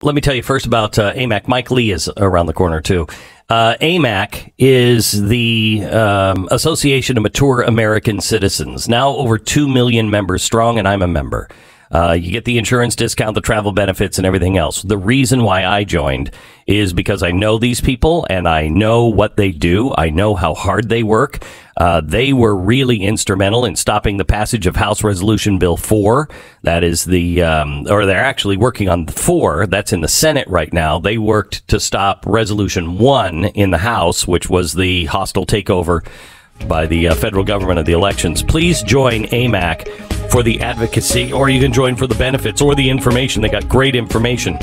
Let me tell you first about AMAC. Mike Lee is around the corner, too. AMAC is the Association of Mature American Citizens, now over 2 million members strong, and I'm a member. You get the insurance discount, the travel benefits, and everything else. The reason why I joined is because I know these people, and I know what they do. I know how hard they work. They were really instrumental in stopping the passage of House Resolution Bill 4. That is or they're actually working on 4. That's in the Senate right now. They worked to stop Resolution 1 in the House, which was the hostile takeover by the federal government of the elections. Please join AMAC for the advocacy, or you can join for the benefits or the information. They got great information.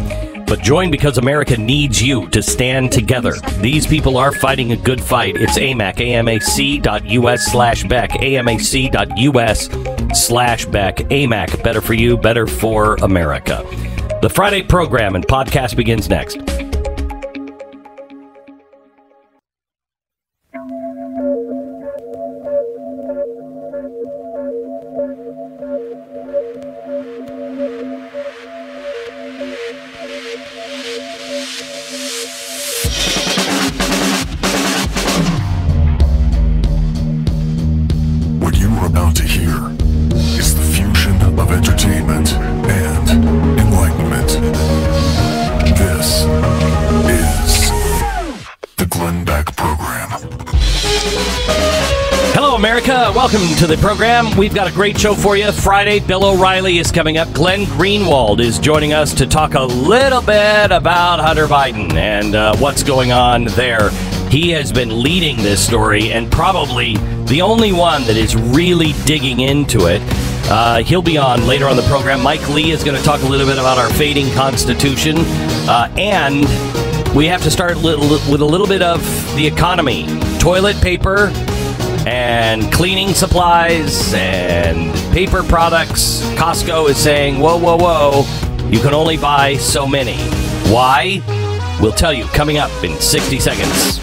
But join because America needs you to stand together. These people are fighting a good fight. It's AMAC, amac.us/Beck, amac.us/Beck. AMAC, better for you, better for America. The Friday program and podcast begins next. Welcome to the program. We've got a great show for you. Friday, Bill O'Reilly is coming up. Glenn Greenwald is joining us to talk a little bit about Hunter Biden and what's going on there. He has been leading this story and probably the only one that is really digging into it. He'll be on later on the program. Mike Lee is going to talk a little bit about our fading Constitution. And we have to start with a little bit of the economy. Toilet paper and cleaning supplies and paper products. Costco is saying, whoa, whoa, whoa, you can only buy so many. Why? We'll tell you coming up in 60 seconds.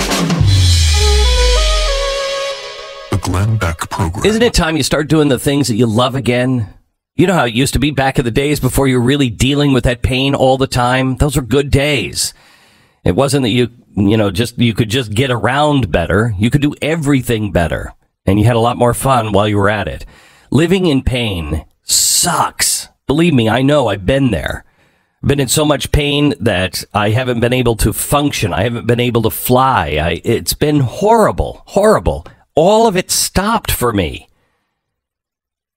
The Glenn Beck Program. Isn't it time you start doing the things that you love again? You know how it used to be back in the days before you were really dealing with that pain all the time? Those were good days. It wasn't that you could just get around better. You could do everything better. And you had a lot more fun while you were at it. Living in pain sucks. Believe me, I know. I've been there. I've been in so much pain that I haven't been able to function. I haven't been able to fly. It's been horrible, horrible. All of it stopped for me.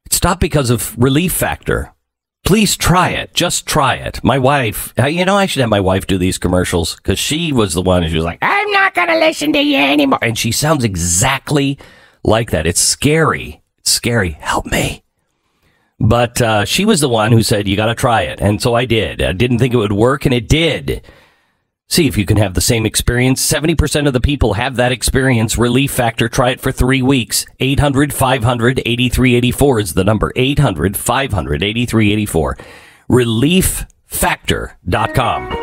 It stopped because of Relief Factor. Please try it. Just try it. My wife, I should have my wife do these commercials because she was the one who was like, I'm not going to listen to you anymore. And she sounds exactly like that. It's scary. It's scary. Help me. But she was the one who said, you got to try it. And so I did. I didn't think it would work, and it did. See if you can have the same experience. 70% of the people have that experience. Relief Factor. Try it for 3 weeks. 800-500-8384 is the number. 800-500-8384. ReliefFactor.com.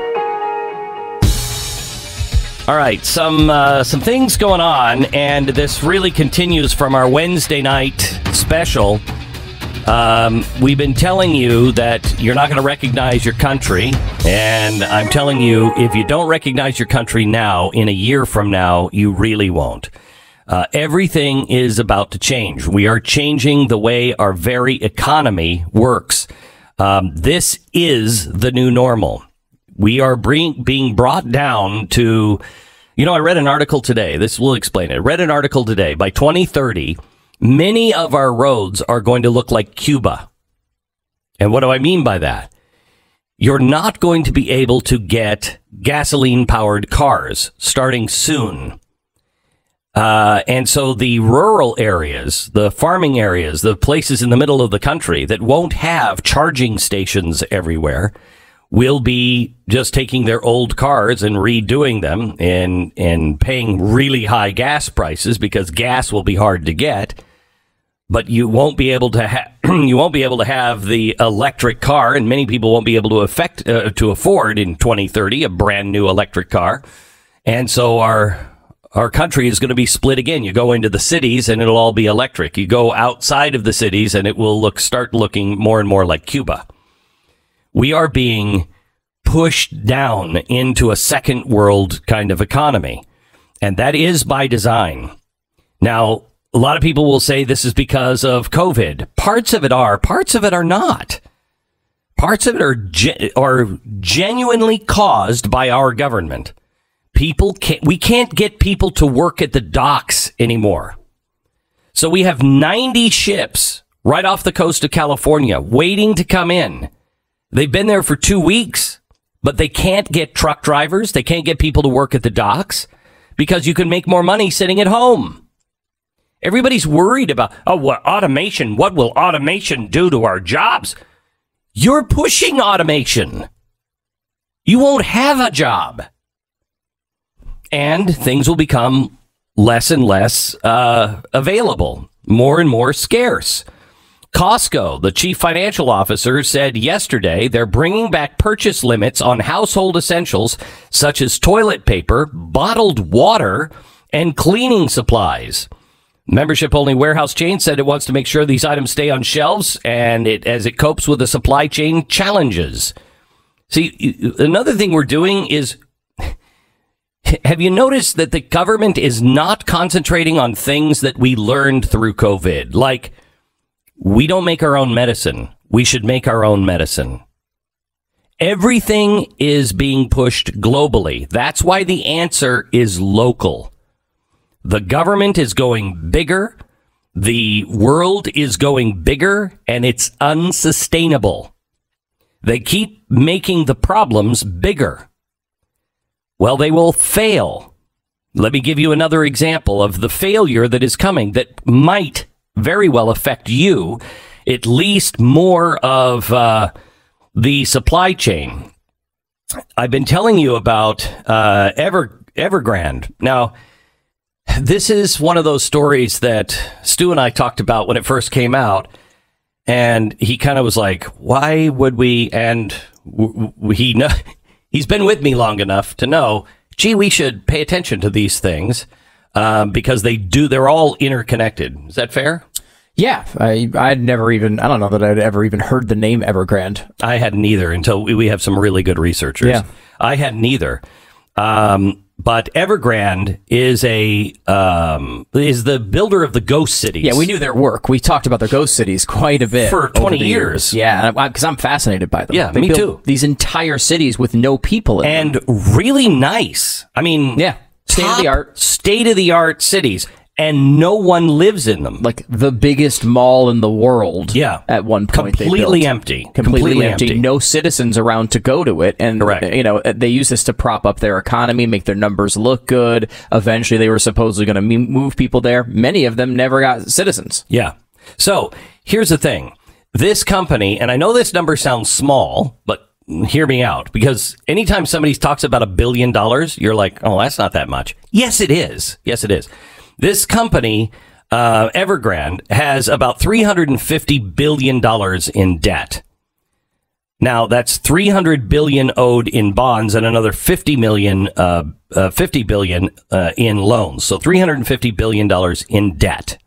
All right, some things going on, and this really continues from our Wednesday night special. We've been telling you that you're not going to recognize your country, and I'm telling you, if you don't recognize your country now, in a year from now, you really won't. Everything is about to change. We are changing the way our very economy works. This is the new normal. We are being brought down to, I read an article today. This will explain it. I read an article today. By 2030, many of our roads are going to look like Cuba. And what do I mean by that? You're not going to be able to get gasoline-powered cars starting soon. And so the rural areas, the farming areas, the places in the middle of the country that won't have charging stations everywhere will be just taking their old cars and redoing them and paying really high gas prices because gas will be hard to get. But you won't be able to have the electric car, and many people won't be able to afford in 2030 a brand new electric car. And so our country is going to be split again. You go into the cities and it'll all be electric. You go outside of the cities and it will start looking more and more like Cuba. We are being pushed down into a second world kind of economy. And that is by design. Now, a lot of people will say this is because of COVID. Parts of it are, parts of it are not. Parts of it are genuinely caused by our government. We can't get people to work at the docks anymore. So we have 90 ships right off the coast of California waiting to come in. They've been there for 2 weeks, but they can't get truck drivers. They can't get people to work at the docks because you can make more money sitting at home. Everybody's worried about, what will automation do to our jobs? You're pushing automation. You won't have a job. And things will become less and less available, more and more scarce. Costco, the chief financial officer, said yesterday they're bringing back purchase limits on household essentials such as toilet paper, bottled water, and cleaning supplies. Membership-only warehouse chain said it wants to make sure these items stay on shelves and as it copes with the supply chain challenges. See, another thing we're doing is, have you noticed that the government is not concentrating on things that we learned through COVID? Like, we don't make our own medicine. We should make our own medicine. Everything is being pushed globally. That's why the answer is local. The government is going bigger. The world is going bigger, and it's unsustainable. They keep making the problems bigger. Well, they will fail. Let me give you another example of the failure that is coming that might very well affect you, at least more of the supply chain. I've been telling you about Evergrande. Now, this is one of those stories that Stu and I talked about when it first came out, and he kind of was like, why would we? And he's been with me long enough to know, gee, we should pay attention to these things because they're all interconnected. Is that fair? Yeah, I don't know that I'd ever even heard the name Evergrande. I hadn't either until we have some really good researchers. Yeah. I hadn't either. But Evergrande is the builder of the ghost cities. Yeah, we knew their work. We talked about their ghost cities quite a bit for 20 years. Yeah, because I'm fascinated by them. Yeah, they me build too. These entire cities with no people in them. And really nice. I mean, yeah, state of the art cities. And no one lives in them. Like the biggest mall in the world. Yeah. At one point, completely empty. Completely empty. No citizens around to go to it. And, correct. They use this to prop up their economy, make their numbers look good. Eventually, they were supposedly going to move people there. Many of them never got citizens. Yeah. So here's the thing. This company, and I know this number sounds small, but hear me out, because anytime somebody talks about $1 billion, you're like, oh, that's not that much. Yes, it is. Yes, it is. This company, Evergrande, has about $350 billion in debt. Now, that's $300 billion owed in bonds and another $50 billion in loans. So $350 billion in debt.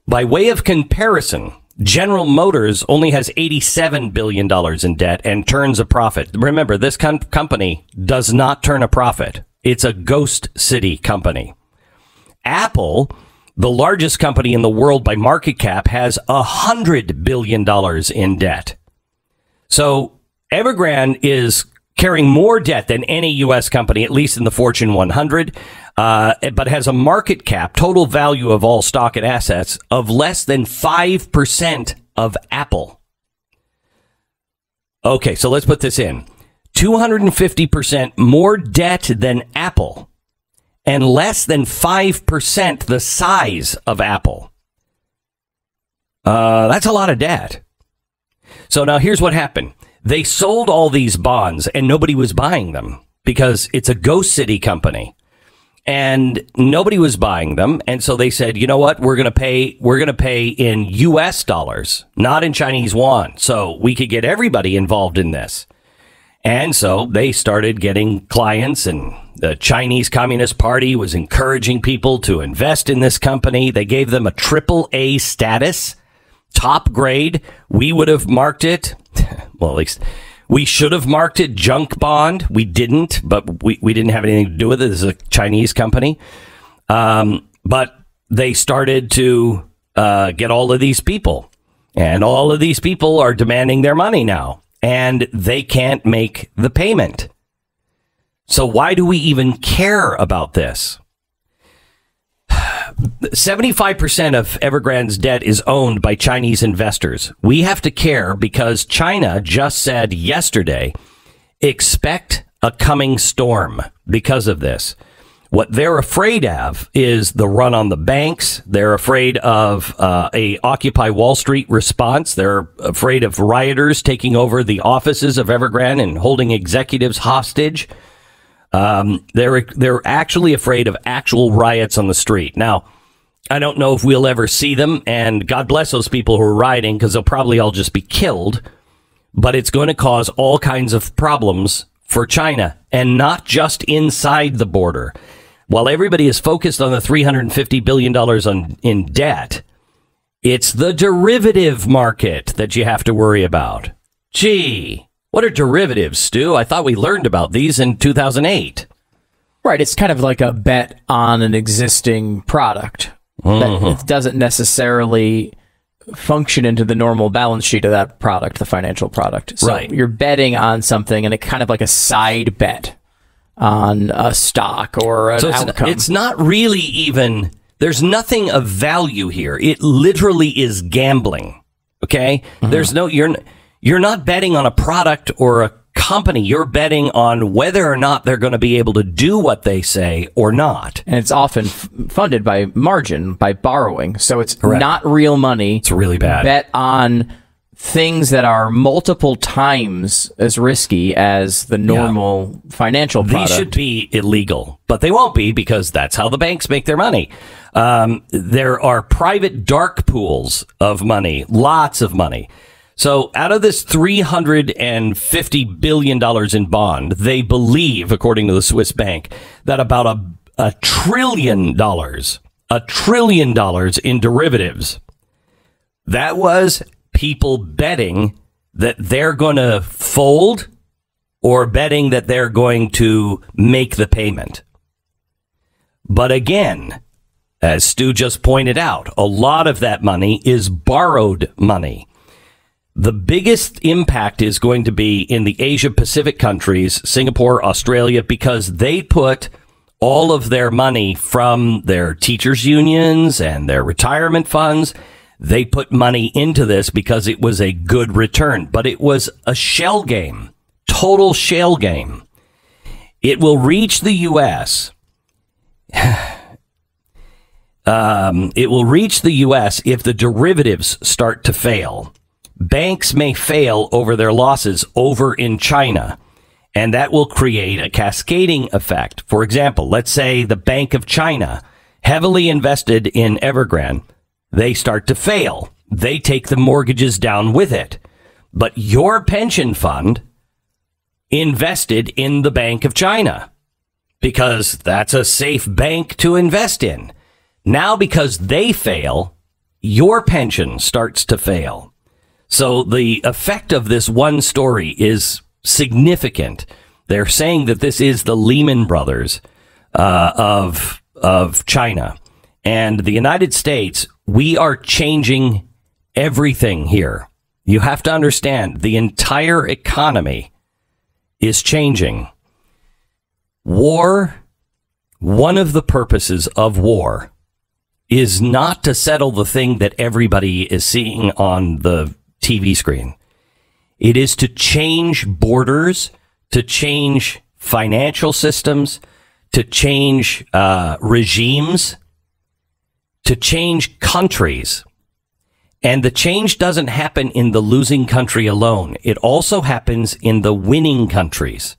By way of comparison, General Motors only has $87 billion in debt and turns a profit. Remember, this company does not turn a profit. It's a ghost city company. Apple, the largest company in the world by market cap, has $100 billion in debt. So Evergrande is carrying more debt than any U.S. company, at least in the Fortune 100, but has a market cap, total value of all stock and assets, of less than 5% of Apple. Okay, so let's put this in. 250% more debt than Apple. And less than 5% the size of Apple. That's a lot of debt. So now here's what happened. They sold all these bonds and nobody was buying them because it's a ghost city company. And nobody was buying them. And so they said, you know what? We're going to pay in US dollars, not in Chinese yuan. So we could get everybody involved in this. And so they started getting clients, and the Chinese Communist Party was encouraging people to invest in this company. They gave them a AAA status, top grade. We would have marked it. Well, at least We should have marked it junk bond. We didn't, but we didn't have anything to do with it. This is a Chinese company. But they started to get all of these people. And all of these people are demanding their money now. And they can't make the payment. So why do we even care about this? 75% of Evergrande's debt is owned by Chinese investors. We have to care because China just said yesterday, expect a coming storm because of this. What they're afraid of is the run on the banks. They're afraid of a Occupy Wall Street response. They're afraid of rioters taking over the offices of Evergrande and holding executives hostage. They're actually afraid of actual riots on the street. Now, I don't know if we'll ever see them, and God bless those people who are rioting because they'll probably all just be killed. But it's going to cause all kinds of problems for China, and not just inside the border. While everybody is focused on the $350 billion in debt, it's the derivative market that you have to worry about. Gee, what are derivatives, Stu? I thought we learned about these in 2008. Right, it's kind of like a bet on an existing product. That it doesn't necessarily function into the normal balance sheet of that product, the financial product. So right. You're betting on something, and it's kind of like a side bet on a stock or an outcome. It's not really even, there's nothing of value here. It literally is gambling. Okay? Mm-hmm. There's no, you're not betting on a product or a company. You're betting on whether or not they're going to be able to do what they say or not. And it's often funded by margin, by borrowing. So it's Correct. Not real money. It's really bad. Bet on things that are multiple times as risky as the normal financial product. These should be illegal, but they won't be because that's how the banks make their money. There are private dark pools of money, lots of money. So out of this $350 billion in bond, they believe, according to the Swiss bank, that about a trillion dollars in derivatives. That was people betting that they're going to fold or betting that they're going to make the payment. But again, as Stu just pointed out, a lot of that money is borrowed money. The biggest impact is going to be in the Asia Pacific countries, Singapore, Australia, because they put all of their money from their teachers' unions and their retirement funds. They put money into this because it was a good return, but it was a shell game, total shell game. It will reach the U.S. It will reach the U.S. if the derivatives start to fail. Banks may fail over their losses over in China, and that will create a cascading effect. For example, let's say the Bank of China, heavily invested in Evergrande, they start to fail. They take the mortgages down with it. But your pension fund invested in the Bank of China because that's a safe bank to invest in. Now, because they fail, your pension starts to fail. So the effect of this one story is significant. They're saying that this is the Lehman Brothers of China. And the United States, we are changing everything here. You have to understand, the entire economy is changing. War, one of the purposes of war is not to settle the thing that everybody is seeing on the TV screen. It is to change borders, to change financial systems, to change regimes, to change countries. And the change doesn't happen in the losing country alone. It also happens in the winning countries.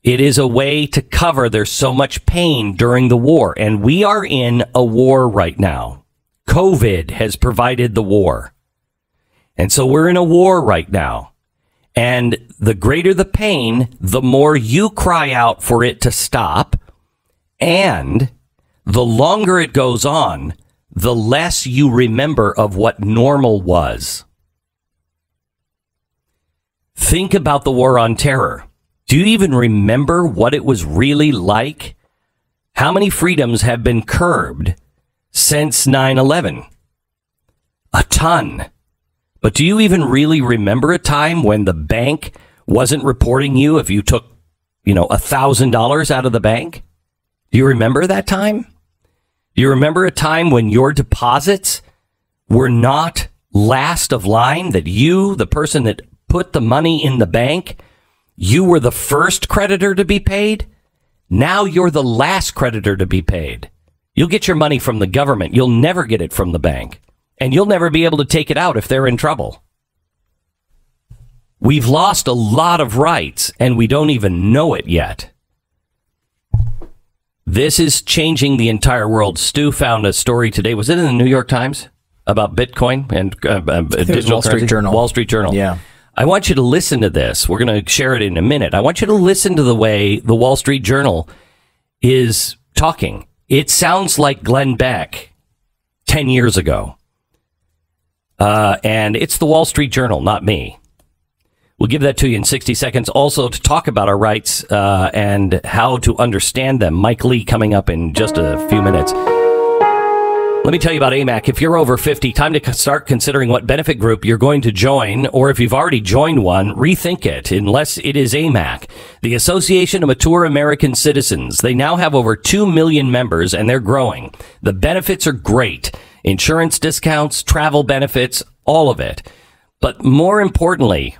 It is a way to cover. There's so much pain during the war, and we are in a war right now. COVID has provided the war. And so we're in a war right now. And the greater the pain, the more you cry out for it to stop. And the longer it goes on, the less you remember of what normal was. Think about the war on terror. Do you even remember what it was really like? How many freedoms have been curbed since 9/11? A ton. But do you even really remember a time when the bank wasn't reporting you if you took, $1,000 out of the bank? Do you remember that time? Do you remember a time when your deposits were not last of line, that you, the person that put the money in the bank, you were the first creditor to be paid? Now you're the last creditor to be paid. You'll get your money from the government. You'll never get it from the bank. And you'll never be able to take it out if they're in trouble. We've lost a lot of rights, and we don't even know it yet. This is changing the entire world. Stu found a story today. Was it in the New York Times? About Bitcoin and digital Wall Street currency? Journal. Wall Street Journal. Yeah. I want you to listen to this. We're going to share it in a minute. I want you to listen to the way the Wall Street Journal is talking. It sounds like Glenn Beck 10 years ago. And it's the Wall Street Journal, not me. We'll give that to you in 60 seconds. Also, to talk about our rights and how to understand them. Mike Lee coming up in just a few minutes. Let me tell you about AMAC. If you're over 50, time to start considering what benefit group you're going to join, or if you've already joined one, rethink it, unless it is AMAC, the Association of Mature American Citizens. They now have over 2 million members, and they're growing. The benefits are great. Insurance discounts, travel benefits, all of it. But more importantly,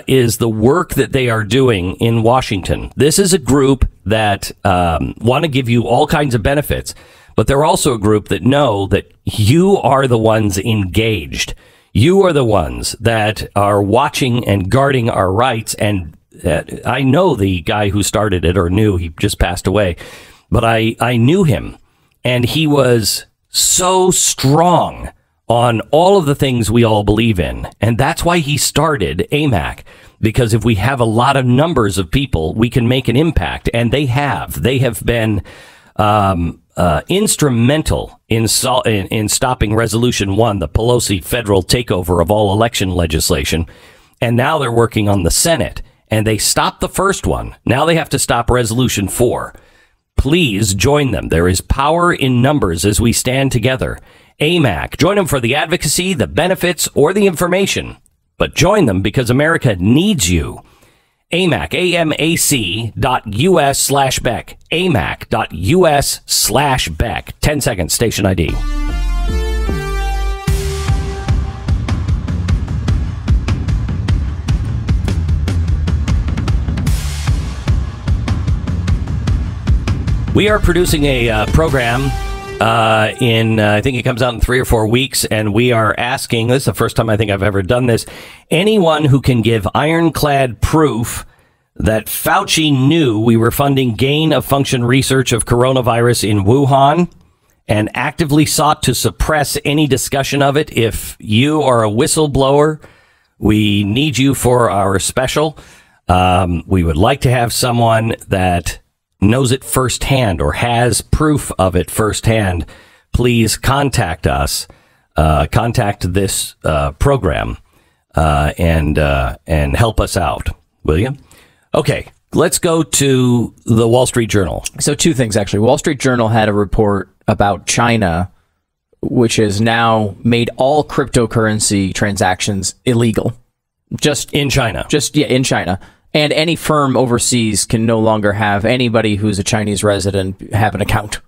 is the work that they are doing in Washington. This is a group that want to give you all kinds of benefits. But they're also a group that know that you are the ones engaged. You are the ones that are watching and guarding our rights. And I know the guy who started it, or knew, he just passed away. But I knew him. And he was so strong on all of the things we all believe in. And that's why he started AMAC. Because if we have a lot of numbers of people, we can make an impact. And they have. They have been instrumental in stopping Resolution 1, the Pelosi federal takeover of all election legislation. And now they're working on the Senate. And they stopped the first one. Now they have to stop Resolution 4. Please join them. There is power in numbers as we stand together. AMAC. Join them for the advocacy, the benefits, or the information. But join them because America needs you. AMAC, AMAC.US/Beck. AMAC.US/Beck. 10 seconds, station ID. We are producing a program I think it comes out in 3 or 4 weeks, and we are asking, this is the first time I think I've ever done this, anyone who can give ironclad proof that Fauci knew we were funding gain-of-function research of coronavirus in Wuhan and actively sought to suppress any discussion of it. If you are a whistleblower, we need you for our special. We would like to have someone that knows it firsthand or has proof of it firsthand. Please contact us, contact this program, and help us out, will you? Okay, let's go to the Wall Street Journal. So 2 things, actually. Wall Street Journal had a report about China, which has now made all cryptocurrency transactions illegal. Just in China. In China. And any firm overseas can no longer have anybody who's a Chinese resident have an account.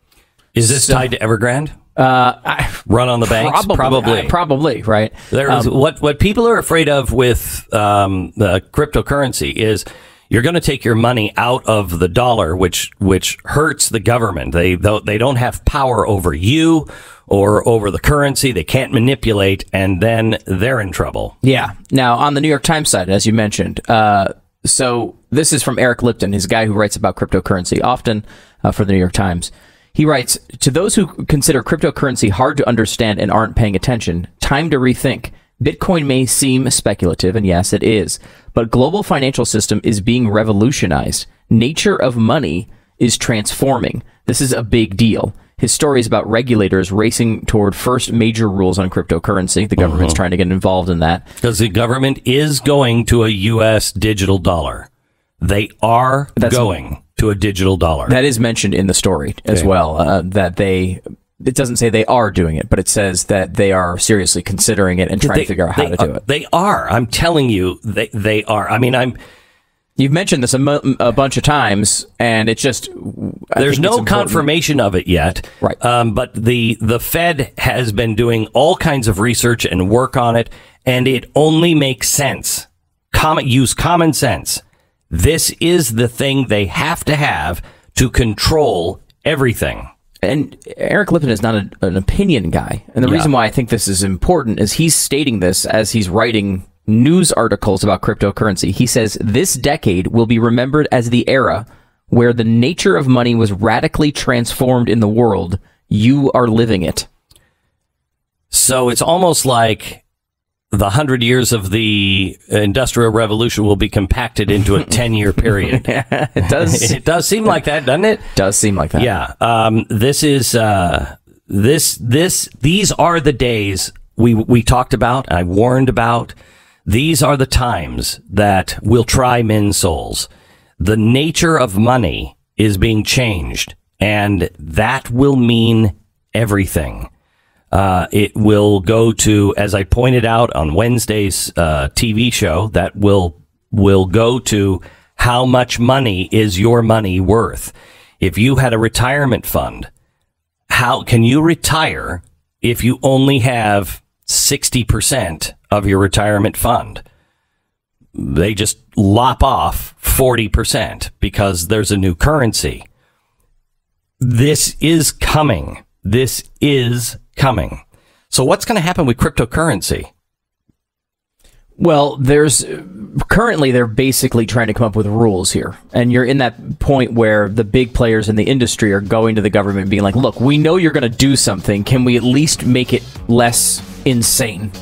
Is this tied to Evergrande? Run on the banks? Probably, right? There's what people are afraid of with the cryptocurrency is you're going to take your money out of the dollar, which hurts the government. They don't have power over you or over the currency. They can't manipulate, and then they're in trouble. Yeah. Now, on the New York Times side, as you mentioned, so this is from Eric Lipton. He's a guy who writes about cryptocurrency often for the New York Times. He writes, to those who consider cryptocurrency hard to understand and aren't paying attention, time to rethink. Bitcoin may seem speculative, and yes, it is, but global financial system is being revolutionized. Nature of money is transforming. This is a big deal. his story is about regulators racing toward first major rules on cryptocurrency. The government's trying to get involved in that. Because the government is going to a U.S. digital dollar. They are going to a digital dollar. That is mentioned in the story as well, it doesn't say they are doing it, but it says that they are seriously considering it and trying to figure out how to do it. They are. I'm telling you, they are. I mean, you've mentioned this a bunch of times, and it's just... There's no confirmation of it yet. Right. But the Fed has been doing all kinds of research and work on it, and it only makes sense. Use common sense. This is the thing they have to control everything. And Eric Lipton is not an opinion guy. And the reason why I think this is important is he's stating this as he's writing news articles about cryptocurrency. He says, this decade will be remembered as the era where the nature of money was radically transformed in the world. You are living it. So it's almost like the 100 years of the Industrial Revolution will be compacted into a 10-year period. It does. It does seem like that, doesn't it? Does seem like that. Yeah. These are the days we talked about, I warned about. These are the times that will try men's souls. The nature of money is being changed, and that will mean everything. It will go to, as I pointed out on Wednesday's TV show, that will go to how much money is your money worth. If you had a retirement fund, how can you retire if you only have 60% of your retirement fund? They just lop off 40% because there's a new currency. This is coming. This is coming. So what's going to happen with cryptocurrency? Well, currently they're basically trying to come up with rules here. And you're in that point where the big players in the industry are going to the government and being like, look, we know you're going to do something. Can we at least make it less insane?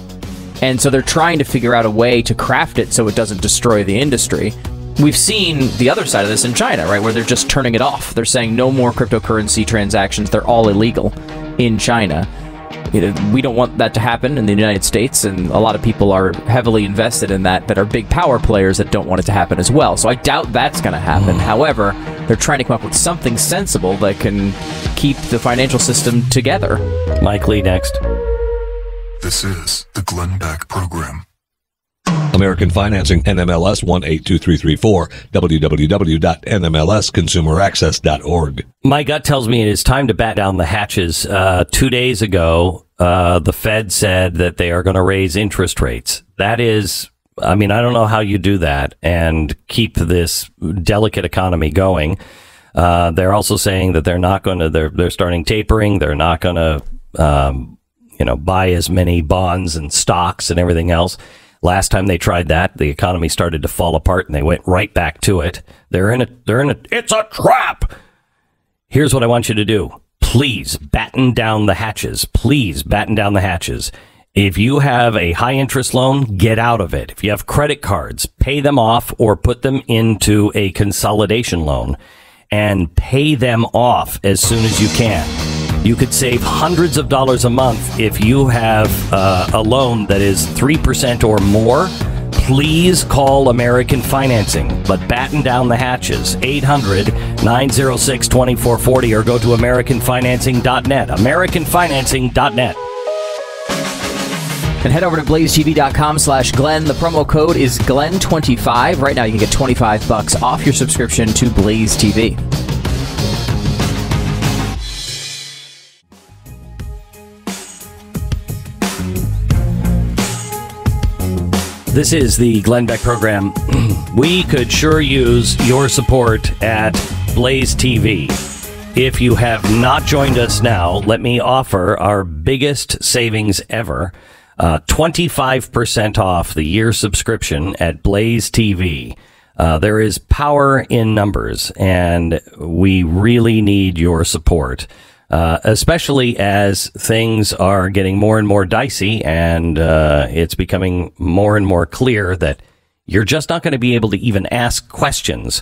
And so they're trying to figure out a way to craft it so it doesn't destroy the industry. We've seen the other side of this in China, right, where they're just turning it off. They're saying no more cryptocurrency transactions. They're all illegal in China. We don't want that to happen in the United States, and a lot of people are heavily invested in that are big power players that don't want it to happen as well. So I doubt that's going to happen. However, they're trying to come up with something sensible that can keep the financial system together. Mike Lee next. This is the Glenn Beck Program. American Financing, NMLS 182334, www.nmlsconsumeraccess.org. My gut tells me it is time to bat down the hatches. 2 days ago, the Fed said that they are going to raise interest rates. That is, I mean, I don't know how you do that and keep this delicate economy going. They're also saying that they're not going to, they're starting tapering. They're not going to, buy as many bonds and stocks and everything else. Last time they tried that, the economy started to fall apart and they went right back to it. It's a trap. Here's what I want you to do. Please batten down the hatches. Please batten down the hatches. If you have a high interest loan, get out of it. If you have credit cards, pay them off or put them into a consolidation loan and pay them off as soon as you can. You could save hundreds of dollars a month if you have a loan that is 3% or more. Please call American Financing, but batten down the hatches. 800-906-2440 or go to AmericanFinancing.net. AmericanFinancing.net. And head over to blazetv.com/Glenn. The promo code is Glenn25. Right now you can get $25 off your subscription to Blaze TV. This is the Glenn Beck Program. We could sure use your support at Blaze TV. If you have not joined us now, let me offer our biggest savings ever. 25% off the year subscription at Blaze TV. There is power in numbers, and we really need your support. Especially as things are getting more and more dicey and it's becoming more and more clear that you're just not going to be able to even ask questions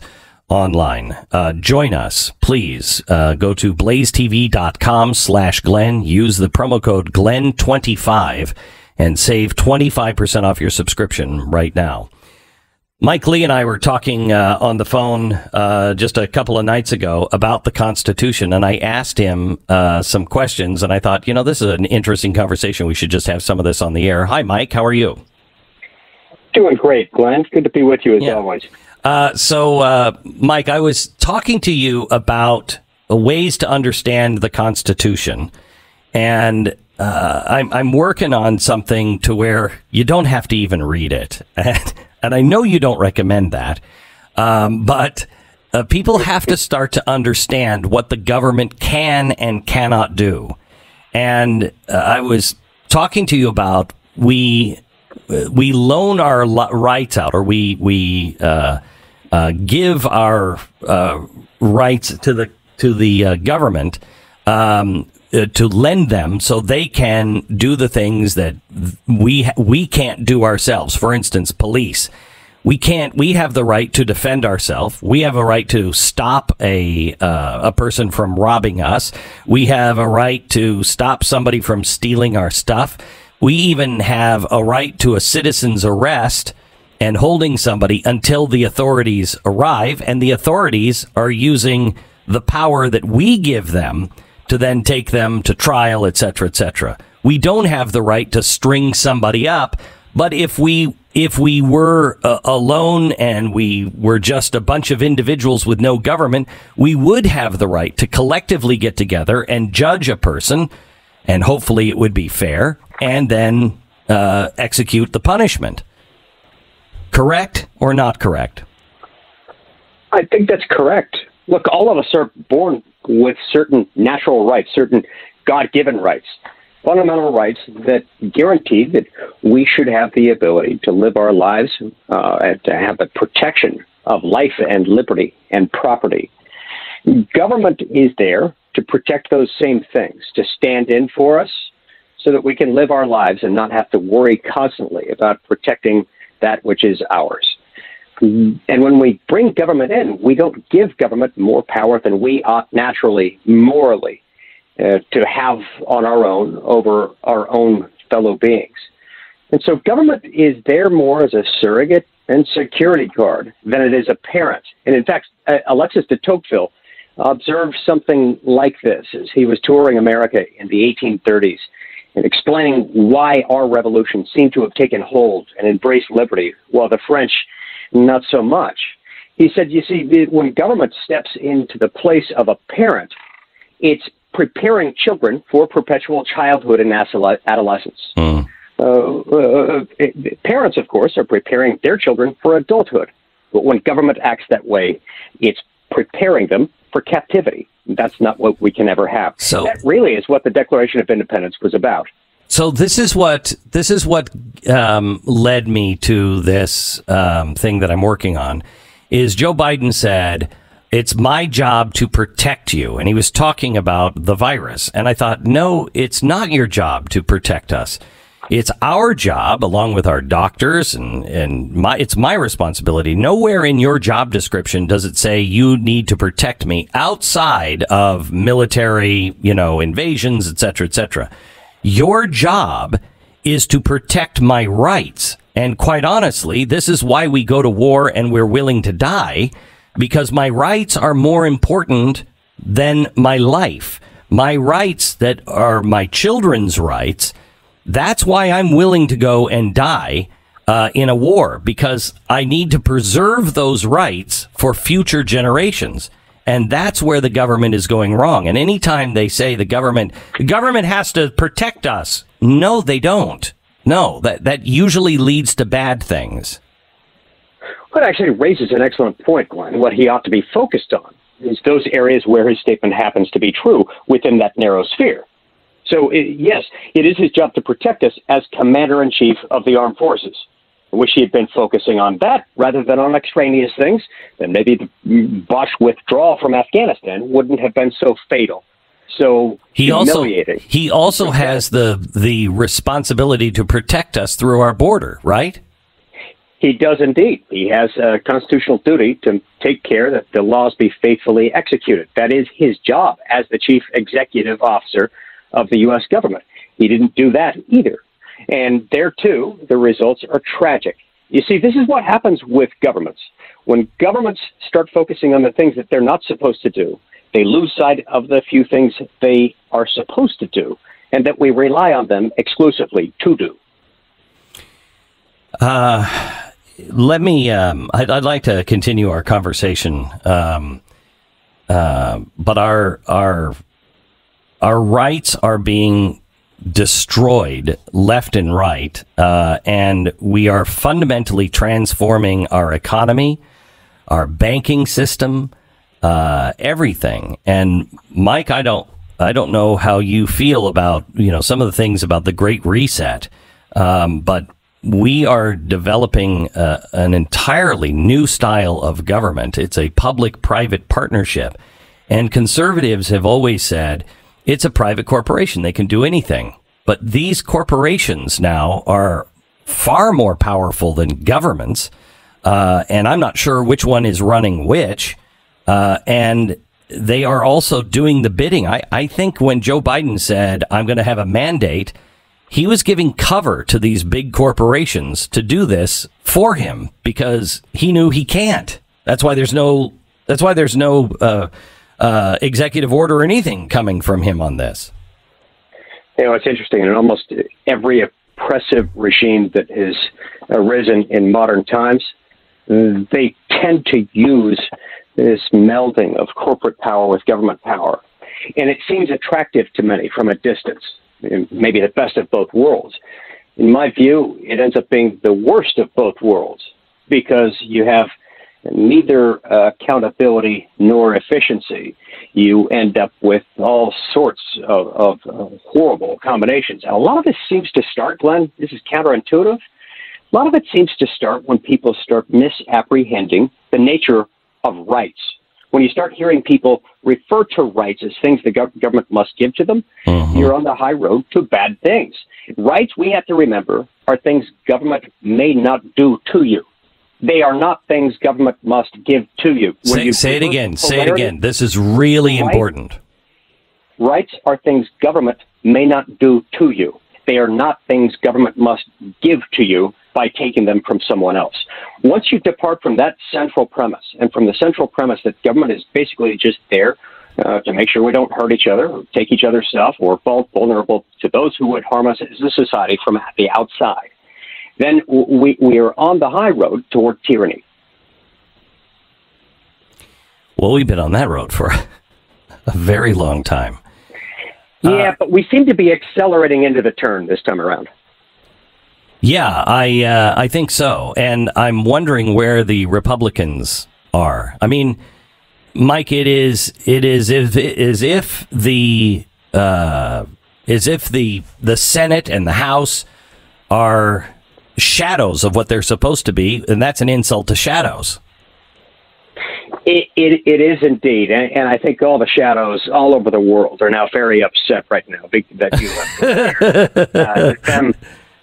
online. Join us, please. Go to blazetv.com/Glenn. Use the promo code Glenn25 and save 25% off your subscription right now. Mike Lee and I were talking on the phone just a couple of nights ago about the Constitution, and I asked him some questions, and I thought, this is an interesting conversation. We should just have some of this on the air. Hi, Mike. How are you? Doing great, Glenn. Good to be with you as always. So, Mike, I was talking to you about ways to understand the Constitution, and I'm working on something to where you don't have to even read it. And I know you don't recommend that, but people have to start to understand what the government can and cannot do. And I was talking to you about we loan our rights out, or we give our rights to the government to lend them so they can do the things that we can't do ourselves. For instance, police. We have the right to defend ourselves. We have a right to stop a person from robbing us. We have a right to stop somebody from stealing our stuff. We even have a right to a citizen's arrest and holding somebody until the authorities arrive, and the authorities are using the power that we give them to then take them to trial, etc., etc. We don't have the right to string somebody up, but if we were alone and we were just a bunch of individuals with no government, we would have the right to collectively get together and judge a person, and hopefully it would be fair, and then execute the punishment. Correct or not correct? I think that's correct. Look, all of us are born with certain natural rights, certain God-given rights, fundamental rights that guarantee that we should have the ability to live our lives and to have the protection of life and liberty and property. Government is there to protect those same things, to stand in for us so that we can live our lives and not have to worry constantly about protecting that which is ours. And when we bring government in, we don't give government more power than we ought naturally, morally, to have on our own over our own fellow beings. And so government is there more as a surrogate and security guard than it is a parent. And in fact, Alexis de Tocqueville observed something like this as he was touring America in the 1830s and explaining why our revolution seemed to have taken hold and embraced liberty, while the French not so much. He said, you see, when government steps into the place of a parent, it's preparing children for perpetual childhood and adolescence. Parents, of course, are preparing their children for adulthood. But when government acts that way, it's preparing them for captivity. That's not what we can ever have. So that really is what the Declaration of Independence was about. So this is what led me to this thing that I'm working on. Is Joe Biden said, it's my job to protect you. And he was talking about the virus. And I thought, no, it's not your job to protect us. It's our job, along with our doctors, and it's my responsibility. Nowhere in your job description does it say you need to protect me outside of military, invasions, et cetera, et cetera. Your job is to protect my rights. And quite honestly, this is why we go to war and we're willing to die, because my rights are more important than my life. My rights that are my children's rights, that's why I'm willing to go and die in a war, because I need to preserve those rights for future generations. And that's where the government is going wrong. And anytime they say the government has to protect us, no, they don't. No, that usually leads to bad things. Well, it actually raises an excellent point, Glenn. What he ought to be focused on is those areas where his statement happens to be true within that narrow sphere. So, yes, it is his job to protect us as commander-in-chief of the armed forces. I wish he had been focusing on that rather than on extraneous things. Then maybe the botched withdrawal from Afghanistan wouldn't have been so fatal, so humiliating. He also has the responsibility to protect us through our border, right? He does indeed. He has a constitutional duty to take care that the laws be faithfully executed. That is his job as the chief executive officer of the U.S. government. He didn't do that either. And there, too, the results are tragic. You see, this is what happens with governments. When governments start focusing on the things that they're not supposed to do, they lose sight of the few things they are supposed to do, and that we rely on them exclusively to do. I'd like to continue our conversation, but our rights are being destroyed left and right, and we are fundamentally transforming our economy, our banking system, everything. And Mike, I don't know how you feel about some of the things about the Great Reset, but we are developing an entirely new style of government. It's a public-private partnership. And conservatives have always said it's a private corporation. They can do anything. But these corporations now are far more powerful than governments. And I'm not sure which one is running which. And they are also doing the bidding. I think when Joe Biden said, I'm going to have a mandate, he was giving cover to these big corporations to do this for him because he knew he can't. That's why there's no executive order or anything coming from him on this. It's interesting. In almost every oppressive regime that has arisen in modern times, they tend to use this melding of corporate power with government power. And it seems attractive to many from a distance. Maybe the best of both worlds. In my view, it ends up being the worst of both worlds because you have neither accountability nor efficiency. You end up with all sorts of horrible combinations. And a lot of this seems to start, Glenn, this is counterintuitive. A lot of it seems to start when people start misapprehending the nature of rights. When you start hearing people refer to rights as things the government must give to them, you're on the high road to bad things. Rights, we have to remember, are things government may not do to you. They are not things government must give to you. Say it again. Say it again. This is really important. Rights are things government may not do to you. They are not things government must give to you by taking them from someone else. Once you depart from that central premise, and from the central premise that government is basically just there to make sure we don't hurt each other, or take each other's stuff, or fall vulnerable to those who would harm us as a society from the outside, then we are on the high road toward tyranny. Well, we've been on that road for a very long time. Yeah, but we seem to be accelerating into the turn this time around. Yeah, I think so, and I'm wondering where the Republicans are. I mean, Mike, it is as if the Senate and the House are shadows of what they're supposed to be, and that's an insult to shadows. It is indeed, and I think all the shadows all over the world are now very upset right now that you have them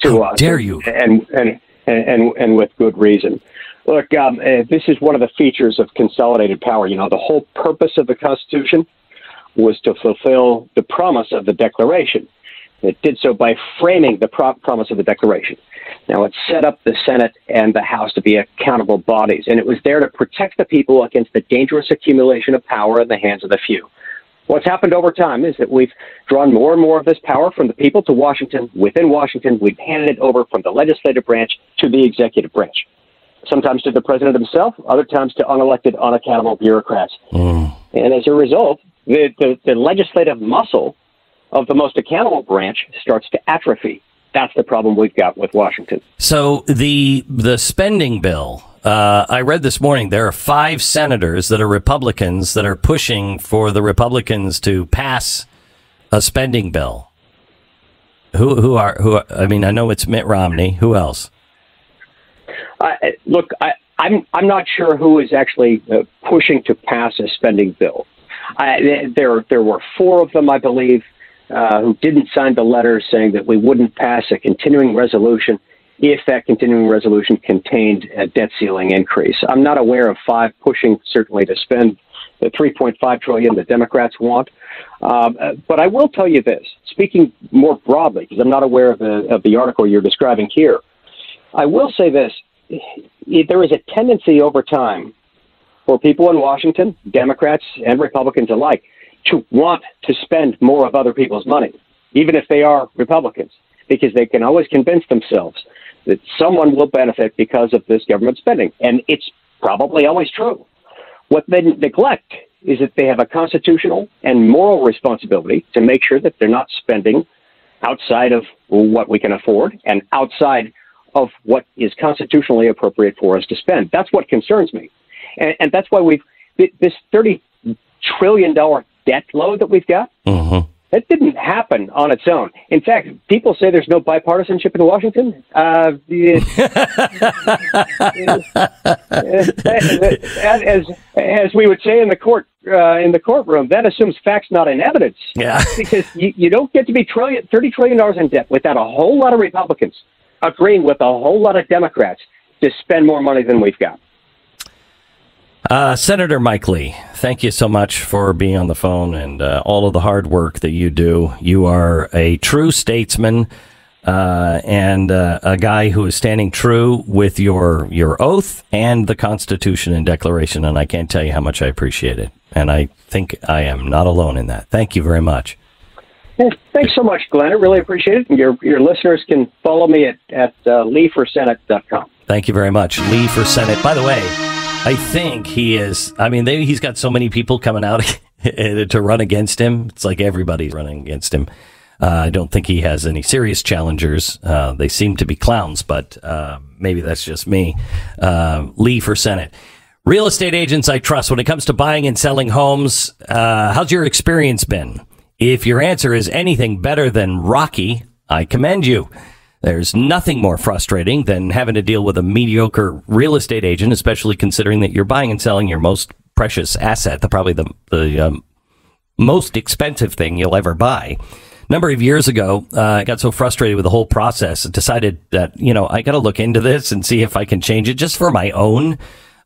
to us. Dare you? And with good reason. Look, this is one of the features of consolidated power. The whole purpose of the Constitution was to fulfill the promise of the Declaration. It did so by framing the promise of the Declaration. Now, it set up the Senate and the House to be accountable bodies, and it was there to protect the people against the dangerous accumulation of power in the hands of the few. What's happened over time is that we've drawn more and more of this power from the people to Washington. Within Washington, we've handed it over from the legislative branch to the executive branch, sometimes to the president himself, other times to unelected, unaccountable bureaucrats. And as a result, the legislative muscle of the most accountable branch starts to atrophy. That's the problem we've got with Washington. So the spending bill, I read this morning, there are 5 senators that are Republicans that are pushing for the Republicans to pass a spending bill. Who I mean, I know it's Mitt Romney. Who else? Look, I'm not sure who is actually pushing to pass a spending bill. There were 4 of them, I believe, who didn't sign the letter saying that we wouldn't pass a continuing resolution. if that continuing resolution contained a debt ceiling increase. I'm not aware of 5 pushing certainly to spend the $3.5 trillion the Democrats want. But I will tell you this, speaking more broadly, because I'm not aware of the article you're describing here. I will say this, there is a tendency over time for people in Washington, Democrats and Republicans alike, to want to spend more of other people's money, even if they are Republicans, because they can always convince themselves that someone will benefit because of this government spending. And it's probably always true. What they neglect is that they have a constitutional and moral responsibility to make sure that they're not spending outside of what we can afford and outside of what is constitutionally appropriate for us to spend. That's what concerns me. And that's why this $30 trillion debt load that we've got, that didn't happen on its own. In fact, people say there's no bipartisanship in Washington. As we would say in the courtroom, that assumes facts not in evidence. Yeah. Because you don't get to be $30 trillion in debt without a whole lot of Republicans agreeing with a whole lot of Democrats to spend more money than we've got. Senator Mike Lee, thank you so much for being on the phone and all of the hard work that you do. You are a true statesman and a guy who is standing true with your oath and the Constitution and Declaration, and I can't tell you how much I appreciate it. And I think I am not alone in that. Thank you very much. Thanks so much, Glenn. I really appreciate it. And your listeners can follow me at leeforsenate.com. Thank you very much. Lee for Senate. By the way, I think he is. I mean, he's got so many people coming out to run against him. It's like everybody's running against him. I don't think he has any serious challengers. They seem to be clowns, but maybe that's just me. Lee for Senate. Real estate agents I trust when it comes to buying and selling homes. How's your experience been? If your answer is anything better than rocky, I commend you. There's nothing more frustrating than having to deal with a mediocre real estate agent, especially considering that you're buying and selling your most precious asset, probably the most expensive thing you'll ever buy. A number of years ago, I got so frustrated with the whole process, decided that, I got to look into this and see if I can change it just for my own,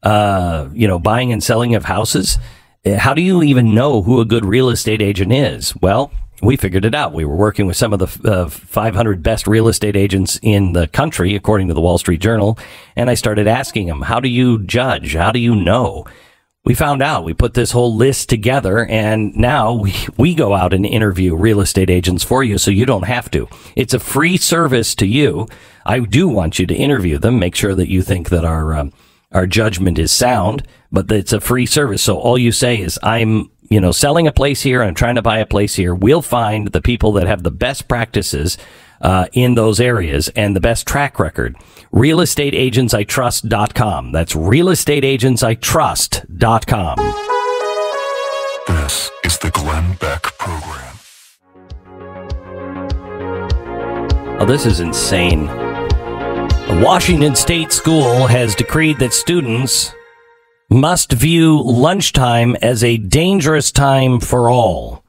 buying and selling of houses. How do you even know who a good real estate agent is? Well, we figured it out. We were working with some of the 500 best real estate agents in the country, according to the Wall Street Journal. And I started asking them, how do you judge? How do you know? We found out. We put this whole list together, and now we go out and interview real estate agents for you, so you don't have to. It's a free service to you. I do want you to interview them, make sure that you think that our judgment is sound, but it's a free service. So all you say is, I'm selling a place here, I'm trying to buy a place here. We'll find the people that have the best practices in those areas and the best track record. realestateagentsitrust.com. That's realestateagentsitrust.com. This is the Glenn Beck Program. Oh, this is insane. A Washington State school has decreed that students must view lunchtime as a dangerous time for all.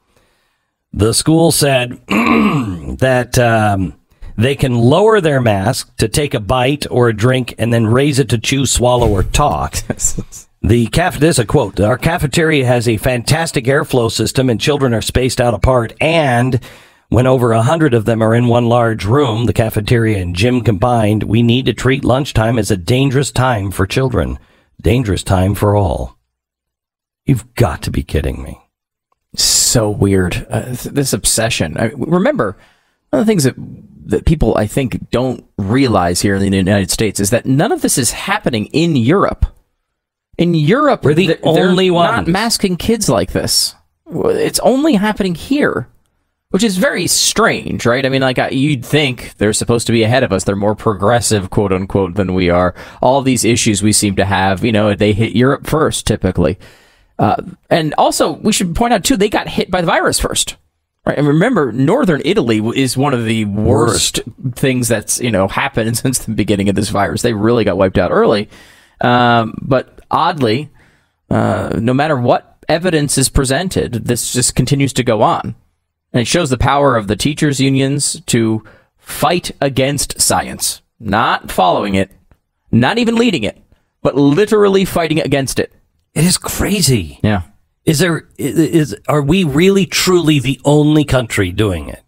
The school said that they can lower their mask to take a bite or a drink and then raise it to chew, swallow, or talk. This is a quote. Our cafeteria has a fantastic airflow system and children are spaced out apart. And when over 100 of them are in one large room, the cafeteria and gym combined, we need to treat lunchtime as a dangerous time for children. Dangerous time for all. You've got to be kidding me. So weird. This obsession. Remember, one of the things that people, I think, don't realize here in the United States is that none of this is happening in Europe. In Europe, we're the only ones not masking kids like this. It's only happening here, which is very strange, right? I mean, you'd think they're supposed to be ahead of us. They're more progressive, quote unquote, than we are. All these issues we seem to have, they hit Europe first, typically. And also, we should point out, too, they got hit by the virus first. Right? And remember, northern Italy is one of the worst things that's, happened since the beginning of this virus. They really got wiped out early. But oddly, no matter what evidence is presented, this just continues to go on. And it shows the power of the teachers' unions to fight against science. not following it, not even leading it, but literally fighting against it. It is crazy. Yeah. Are we really truly the only country doing it?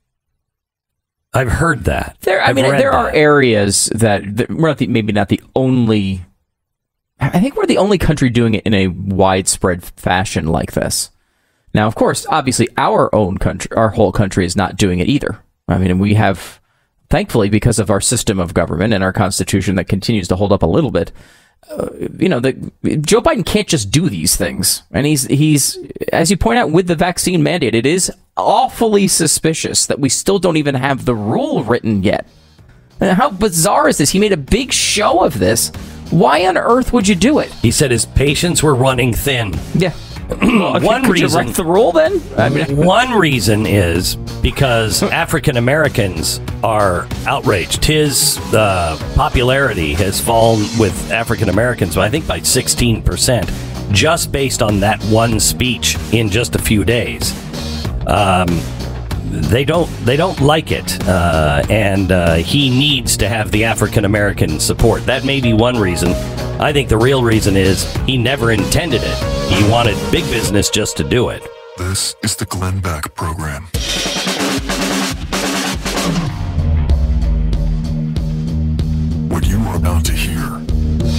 I've heard that. There are areas that we're maybe not the only. I think we're the only country doing it in a widespread fashion like this. Now, of course, obviously, our whole country is not doing it either. I mean, we have, thankfully, because of our system of government and our constitution that continues to hold up a little bit. Joe Biden can't just do these things, and he's as you point out with the vaccine mandate, it is awfully suspicious that we still don't even have the rule written yet. And how bizarre is this? He made a big show of this. Why on earth would you do it? He said his patience were running thin. Yeah. One could reason, you write the rule then? I mean, one reason is because African Americans are outraged. His popularity has fallen with African Americans, I think by 16%, just based on that one speech in just a few days. They don't like it, and he needs to have the African American support. That may be one reason. I think the real reason is he never intended it. He wanted big business just to do it. This is the Glenn Beck Program. What you are about to hear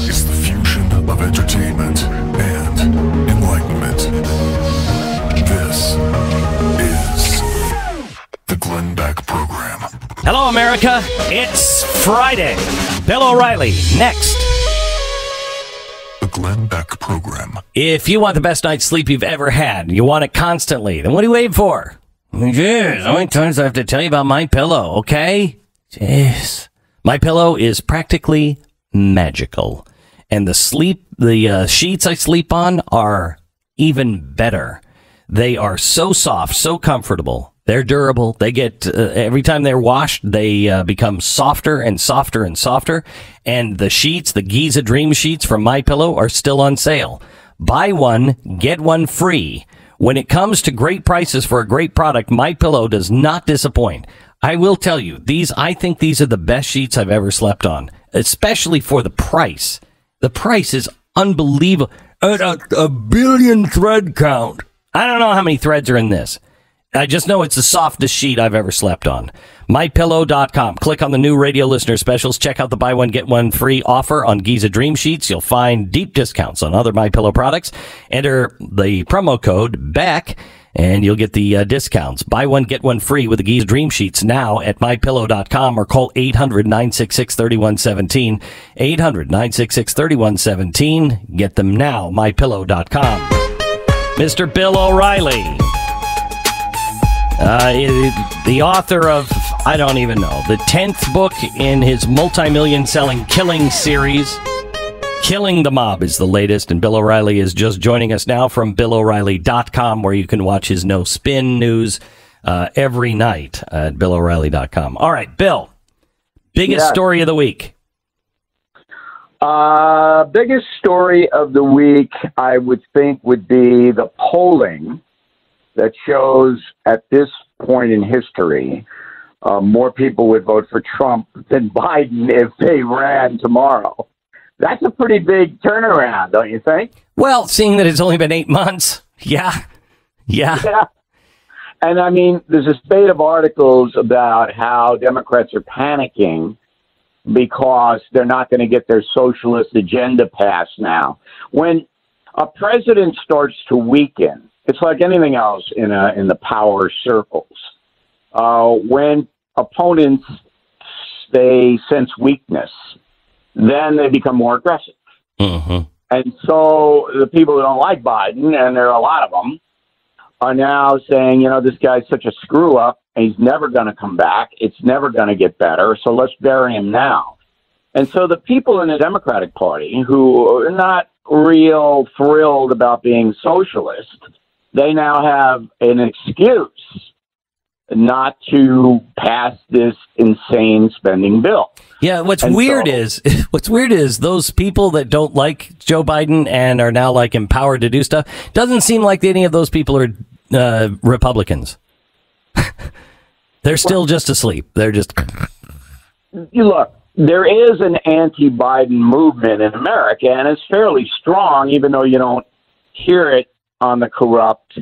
is the fusion of entertainment and enlightenment. This is the Glenn Beck Program. Hello, America. It's Friday. Bill O'Reilly, next. The Glenn Beck Program. If you want the best night's sleep you've ever had, you want it constantly, then what are you waiting for? Jeez, how many times do I have to tell you about MyPillow, okay? Jeez. MyPillow is practically magical. And the sheets I sleep on are even better. They are so soft, so comfortable. They're durable. They get, every time they're washed, they become softer and softer and softer. And the sheets, the Giza Dream Sheets from MyPillow are still on sale. Buy one, get one free. When it comes to great prices for a great product, MyPillow does not disappoint. I will tell you, I think these are the best sheets I've ever slept on, especially for the price. The price is unbelievable. A billion thread count. I don't know how many threads are in this. I just know it's the softest sheet I've ever slept on. MyPillow.com. Click on the new radio listener specials. Check out the buy one, get one free offer on Giza Dream Sheets. You'll find deep discounts on other MyPillow products. Enter the promo code BECK, and you'll get the discounts. Buy one, get one free with the Giza Dream Sheets now at MyPillow.com or call 800-966-3117. 800-966-3117. Get them now. MyPillow.com. Mr. Bill O'Reilly. The author of, I don't even know, the 10th book in his multi-million selling Killing series. Killing the Mob is the latest, and Bill O'Reilly is just joining us now from BillO'Reilly.com, where you can watch his No Spin news every night at BillO'Reilly.com. All right, Bill, biggest story of the week. Biggest story of the week, I would think, would be the polling that shows at this point in history, more people would vote for Trump than Biden if they ran tomorrow. That's a pretty big turnaround, don't you think? Well, seeing that it's only been 8 months, yeah. And I mean, there's a spate of articles about how Democrats are panicking because they're not going to get their socialist agenda passed now. When a president starts to weaken, it's like anything else in the power circles. When opponents they sense weakness, then they become more aggressive. Mm-hmm. And so the people who don't like Biden, and there are a lot of them, are now saying, this guy's such a screw up, and he's never going to come back. It's never going to get better, so let's bury him now. And so the people in the Democratic Party who are not real thrilled about being socialist, they now have an excuse not to pass this insane spending bill. Yeah, what's weird is those people that don't like Joe Biden and are now empowered to do stuff, doesn't seem like any of those people are Republicans. They're still just asleep. They're just you look, there is an anti-Biden movement in America, and it's fairly strong, even though you don't hear it on the corrupt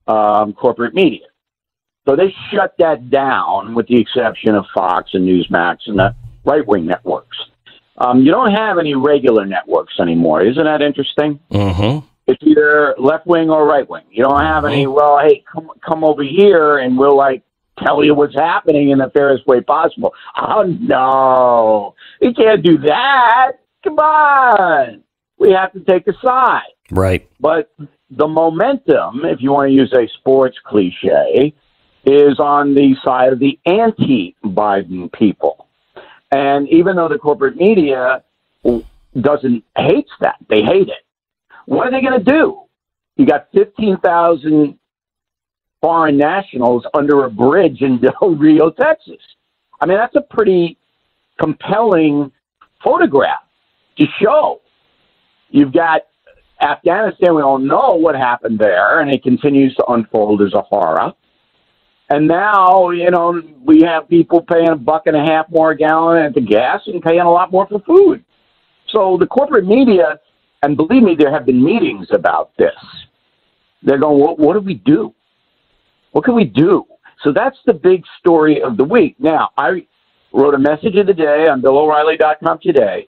corporate media. So they shut that down, with the exception of Fox and Newsmax and the right-wing networks. You don't have any regular networks anymore. Isn't that interesting? Mm-hmm. It's either left-wing or right-wing. You don't have any, well, hey, come over here and we'll, like, tell you what's happening in the fairest way possible. Oh, no. We can't do that. Come on. We have to take a side. Right. But the momentum, if you want to use a sports cliche, is on the side of the anti-Biden people. And even though the corporate media hates that, they hate it. What are they going to do? You got 15,000 foreign nationals under a bridge in Del Rio, Texas. I mean, that's a pretty compelling photograph to show. You've got Afghanistan. We all know what happened there, and it continues to unfold as a horror. And now, we have people paying $1.50 more a gallon at the gas and paying a lot more for food. So the corporate media, and believe me, there have been meetings about this. They're going, what do we do? What can we do? So that's the big story of the week. Now, I wrote a message of the day on BillO'Reilly.com today,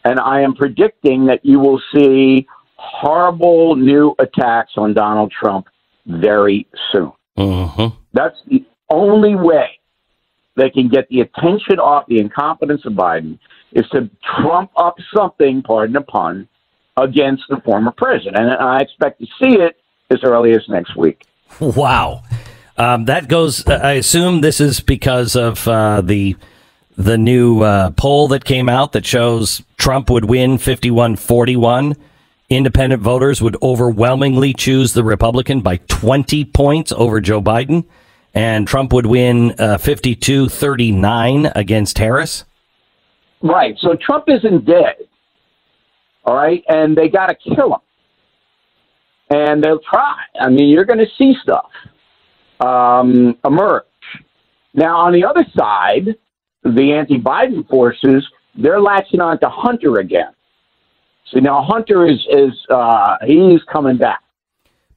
and I am predicting that you will see horrible new attacks on Donald Trump very soon. Mm-hmm. That's the only way they can get the attention off the incompetence of Biden, is to trump up something, pardon the pun, against the former president. And I expect to see it as early as next week. Wow. That goes, I assume this is because of the new poll that came out that shows Trump would win 51-41. Independent voters would overwhelmingly choose the Republican by 20 points over Joe Biden, and Trump would win 52-39 against Harris. Right. So Trump isn't dead. All right. And they got to kill him. And they'll try. I mean, you're going to see stuff emerge. Now, on the other side, the anti-Biden forces, they're latching on to Hunter again. So now Hunter he's coming back.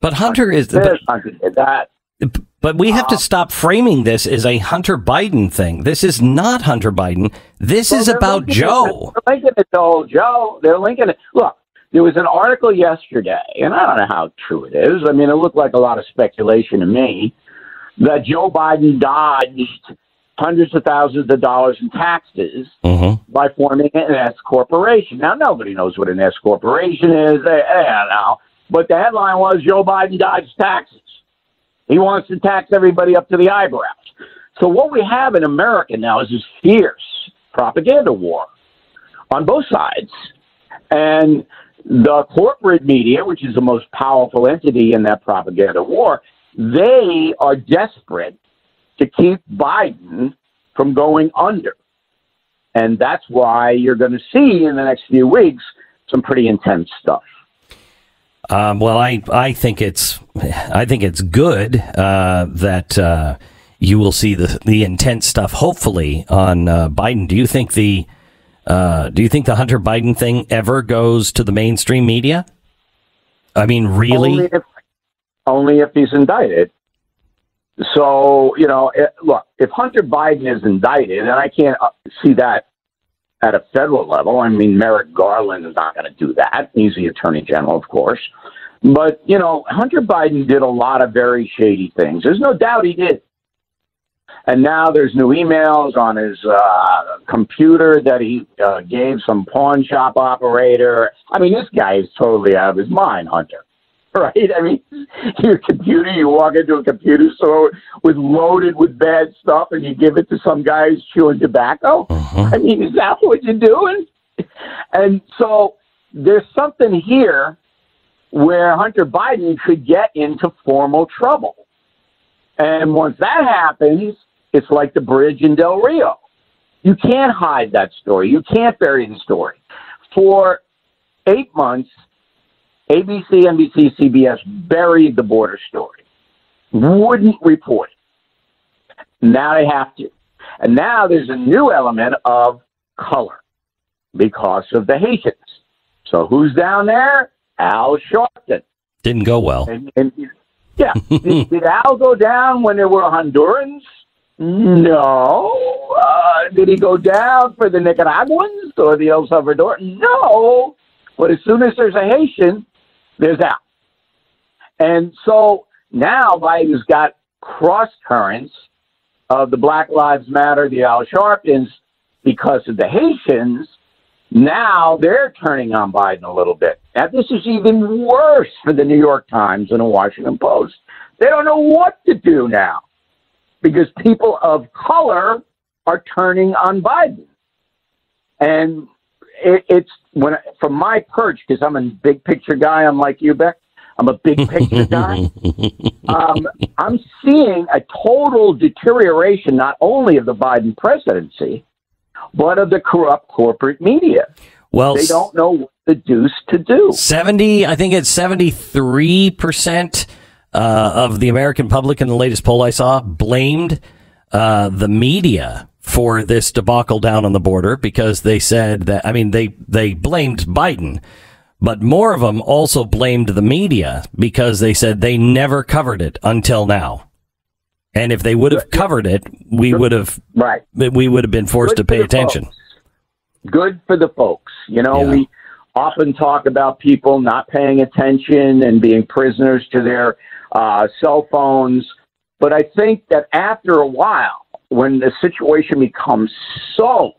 But Hunter is... But we have to stop framing this as a Hunter Biden thing. This is not Hunter Biden. This is about Joe. They're linking it to old Joe. They're linking it. Look, there was an article yesterday, and I don't know how true it is. I mean, it looked like a lot of speculation to me, that Joe Biden dodged hundreds of thousands of dollars in taxes by forming an S corporation. Now, nobody knows what an S corporation is. They don't know. But the headline was Joe Biden dodged taxes. He wants to tax everybody up to the eyebrows. So what we have in America now is this fierce propaganda war on both sides. And the corporate media, which is the most powerful entity in that propaganda war, they are desperate to keep Biden from going under. And that's why you're going to see in the next few weeks some pretty intense stuff. Well, I think it's good that you will see the intense stuff. Hopefully on Biden. Do you think the Hunter Biden thing ever goes to the mainstream media? I mean, really? Only if he's indicted. So look, if Hunter Biden is indicted, and I can't see that at a federal level. I mean, Merrick Garland is not going to do that. He's the attorney general, of course. But, Hunter Biden did a lot of very shady things. There's no doubt he did. And now there's new emails on his computer that he gave some pawn shop operator. I mean, this guy is totally out of his mind, Hunter. Right? I mean, your computer, you walk into a computer store loaded with bad stuff and you give it to some guy who's chewing tobacco? I mean, is that what you're doing? And so there's something here where Hunter Biden could get into formal trouble. And once that happens, it's like the bridge in Del Rio. You can't hide that story. You can't bury the story. For 8 months, ABC, NBC, CBS buried the border story, wouldn't report it. Now they have to. And now there's a new element of color because of the Haitians. So who's down there? Al Sharpton. Didn't go well. And yeah, did Al go down when there were Hondurans? No. Did he go down for the Nicaraguans or the El Salvador? No. But as soon as there's a Haitian, there's Al. And so now Biden's got cross currents of the Black Lives Matter, the Al Sharptons, because of the Haitians. Now they're turning on Biden a little bit. Now, this is even worse for the New York Times and the Washington Post. They don't know what to do now because people of color are turning on Biden. And it's from my perch, because I'm a big picture guy, unlike you, Beck. I'm a big picture guy. I'm seeing a total deterioration not only of the Biden presidency, but of the corrupt corporate media. Well, they don't know what the deuce to do. 73% of the American public in the latest poll I saw blamed the media for this debacle down on the border because they said that, I mean, they blamed Biden, but more of them also blamed the media because they said they never covered it until now. And if they would have covered it, we would have been forced to pay attention. Folks. Good for the folks. You know, we often talk about people not paying attention and being prisoners to their cell phones. But I think that after a while, when the situation becomes so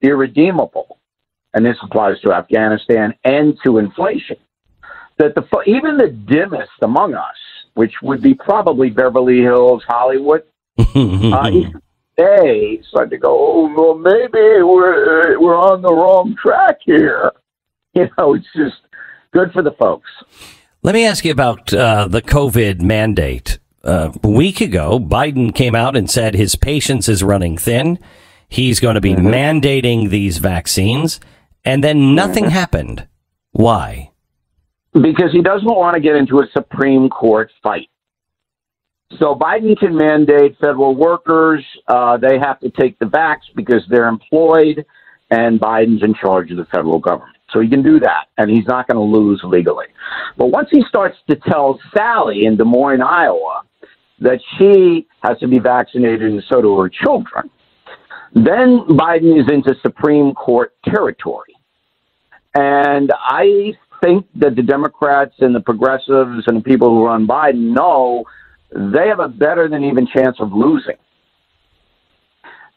irredeemable, and this applies to Afghanistan and to inflation, that even the dimmest among us, which would be probably Beverly Hills, Hollywood, they start to go, oh, well, maybe we're on the wrong track here. You know, it's just good for the folks. Let me ask you about the COVID mandate. A week ago, Biden came out and said his patience is running thin. He's going to be mandating these vaccines. And then nothing happened. Why? Because he doesn't want to get into a Supreme Court fight. So Biden can mandate federal workers. They have to take the vax because they're employed, and Biden's in charge of the federal government. So he can do that, and he's not going to lose legally. But once he starts to tell Sally in Des Moines, Iowa, that she has to be vaccinated and so do her children, then Biden is into Supreme Court territory. And I think that the Democrats and the progressives and the people who run Biden know they have a better than even chance of losing.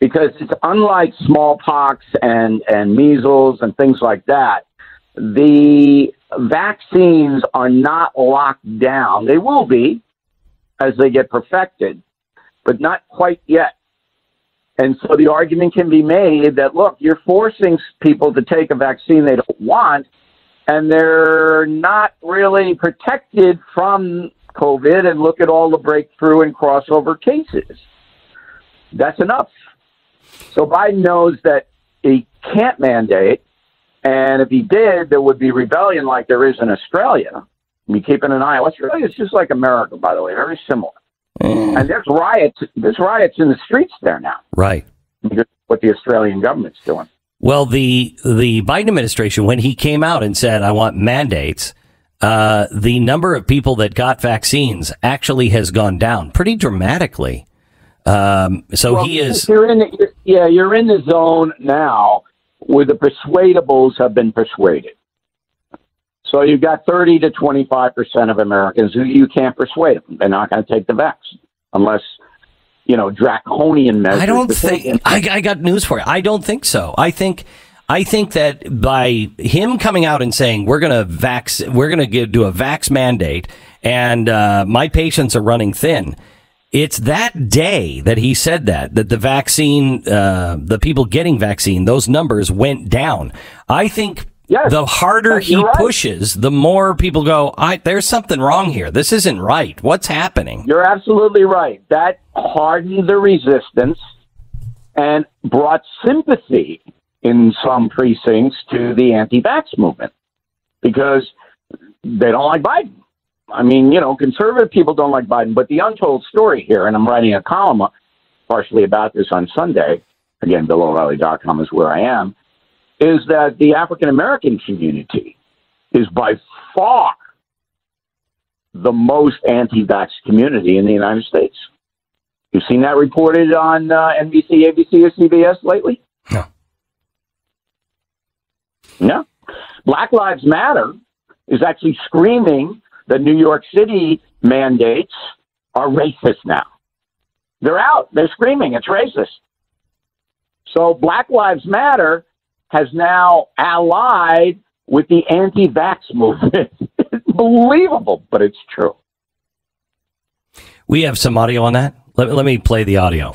Because it's unlike smallpox and measles and things like that. The vaccines are not locked down. They will be as they get perfected, but not quite yet. And so the argument can be made that, look, you're forcing people to take a vaccine they don't want, and they're not really protected from COVID, and look at all the breakthrough and crossover cases. That's enough. So Biden knows that he can't mandate, and if he did, there would be rebellion like there is in Australia. Be keeping an eye. Australia is just like America, by the way, very similar. And there's riots in the streets there now. Right. Because what the Australian government's doing. Well, the Biden administration, when he came out and said, I want mandates, the number of people that got vaccines actually has gone down pretty dramatically. He is. You're in the zone now where the persuadables have been persuaded. So you've got 30 to 25% of Americans who you can't persuade them. They're not going to take the vaccine unless, draconian measures. I don't think. I got news for you. I don't think so. I think that by him coming out and saying we're going to do a vax mandate, and my patients are running thin. It's that day that he said that the vaccine, the people getting vaccine, those numbers went down. I think. Yes, the harder he pushes, the more people go, there's something wrong here. This isn't right. What's happening? You're absolutely right. That hardened the resistance and brought sympathy in some precincts to the anti-vax movement because they don't like Biden. I mean, conservative people don't like Biden, but the untold story here, and I'm writing a column partially about this on Sunday, again, BillO'Reilly.com is where I am, is that the African American community is by far the most anti-vax community in the United States. You've seen that reported on NBC, ABC, or CBS lately? No. No. Black Lives Matter is actually screaming that New York City mandates are racist now. They're out. They're screaming it's racist. So Black Lives Matter has now allied with the anti-vax movement. It's unbelievable, but it's true. We have some audio on that. Let me play the audio.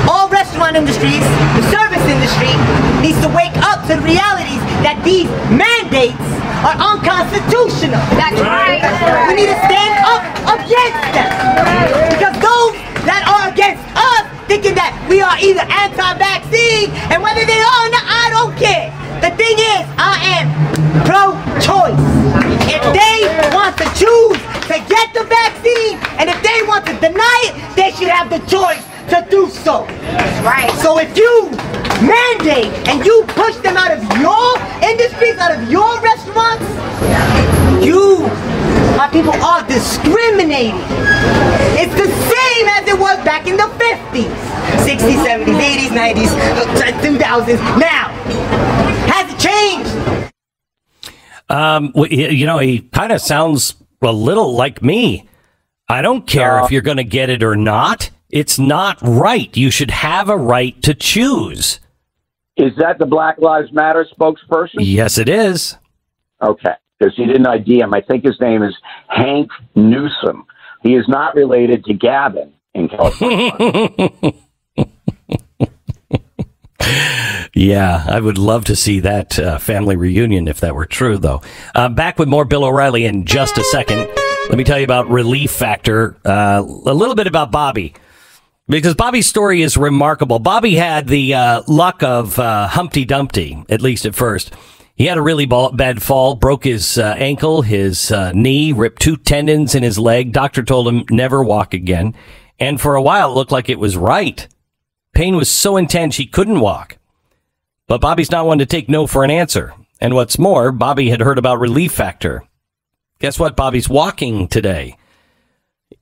All restaurant industries, the service industry, needs to wake up to the realities that these mandates are unconstitutional. That's right. We need to stand up against them. Because those that are against us, thinking that we are either anti-vaccine, and whether they are or not, I don't care. The thing is, I am pro-choice. If they want to choose to get the vaccine, and if they want to deny it, they should have the choice to do so. Right. So if you mandate and you push them out of your industries, out of your restaurants, my people are discriminating. It's the same as it was back in the 50s, 60s, 70s, 80s, 90s, 2000s. Now, has it changed? He kind of sounds a little like me. I don't care if you're going to get it or not. It's not right. You should have a right to choose. Is that the Black Lives Matter spokesperson? Yes, it is. Okay, because he didn't ID him. I think his name is Hank Newsom. He is not related to Gavin in California. Yeah, I would love to see that family reunion if that were true, though. Back with more Bill O'Reilly in just a second. Let me tell you about Relief Factor, a little bit about Bobby, because Bobby's story is remarkable. Bobby had the luck of Humpty Dumpty, at least at first. He had a really bad fall, broke his ankle, his knee, ripped 2 tendons in his leg. Doctor told him never walk again. And for a while, it looked like it was right. Pain was so intense he couldn't walk. But Bobby's not one to take no for an answer. And what's more, Bobby had heard about Relief Factor. Guess what? Bobby's walking today.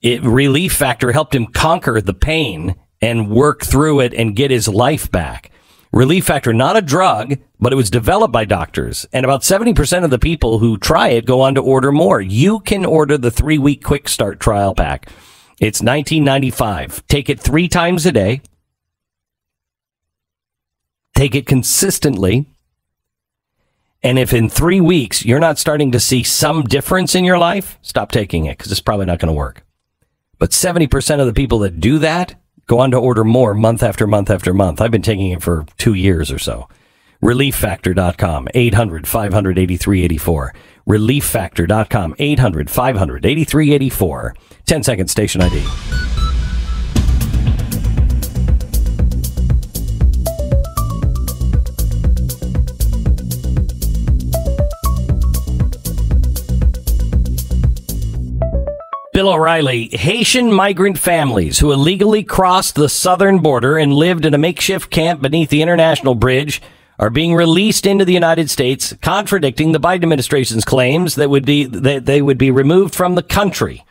Relief Factor helped him conquer the pain and work through it and get his life back. Relief Factor, not a drug, but it was developed by doctors. And about 70% of the people who try it go on to order more. You can order the 3-week quick start trial pack. It's $19.95. Take it 3 times a day. Take it consistently. And if in 3 weeks you're not starting to see some difference in your life, stop taking it because it's probably not going to work. But 70% of the people that do that go on to order more month after month after month. I've been taking it for 2 years or so. ReliefFactor.com, 800-500-8384. ReliefFactor.com, 800-500-8384. 10-second station ID. Bill O'Reilly, Haitian migrant families who illegally crossed the southern border and lived in a makeshift camp beneath the international bridge are being released into the United States, contradicting the Biden administration's claims that they would be removed from the country.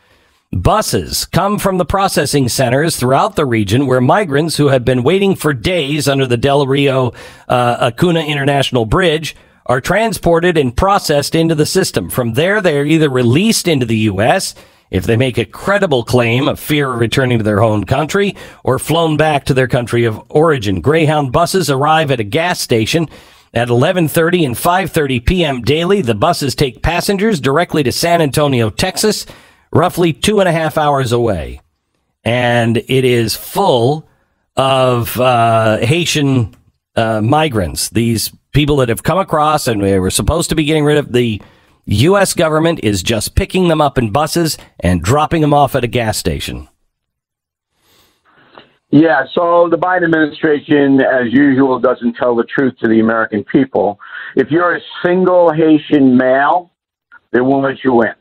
Buses come from the processing centers throughout the region where migrants who have been waiting for days under the Del Rio Acuna International Bridge are transported and processed into the system. From there, they are either released into the U.S., if they make a credible claim of fear of returning to their home country, or flown back to their country of origin. Greyhound buses arrive at a gas station at 11:30 and 5:30 p.m. daily. The buses take passengers directly to San Antonio, Texas, roughly 2.5 hours away. And it is full of Haitian migrants, these people that have come across and they were supposed to be getting rid of. The U.S. government is just picking them up in buses and dropping them off at a gas station. Yeah, so the Biden administration, as usual, doesn't tell the truth to the American people. If you're a single Haitian male, they won't let you in.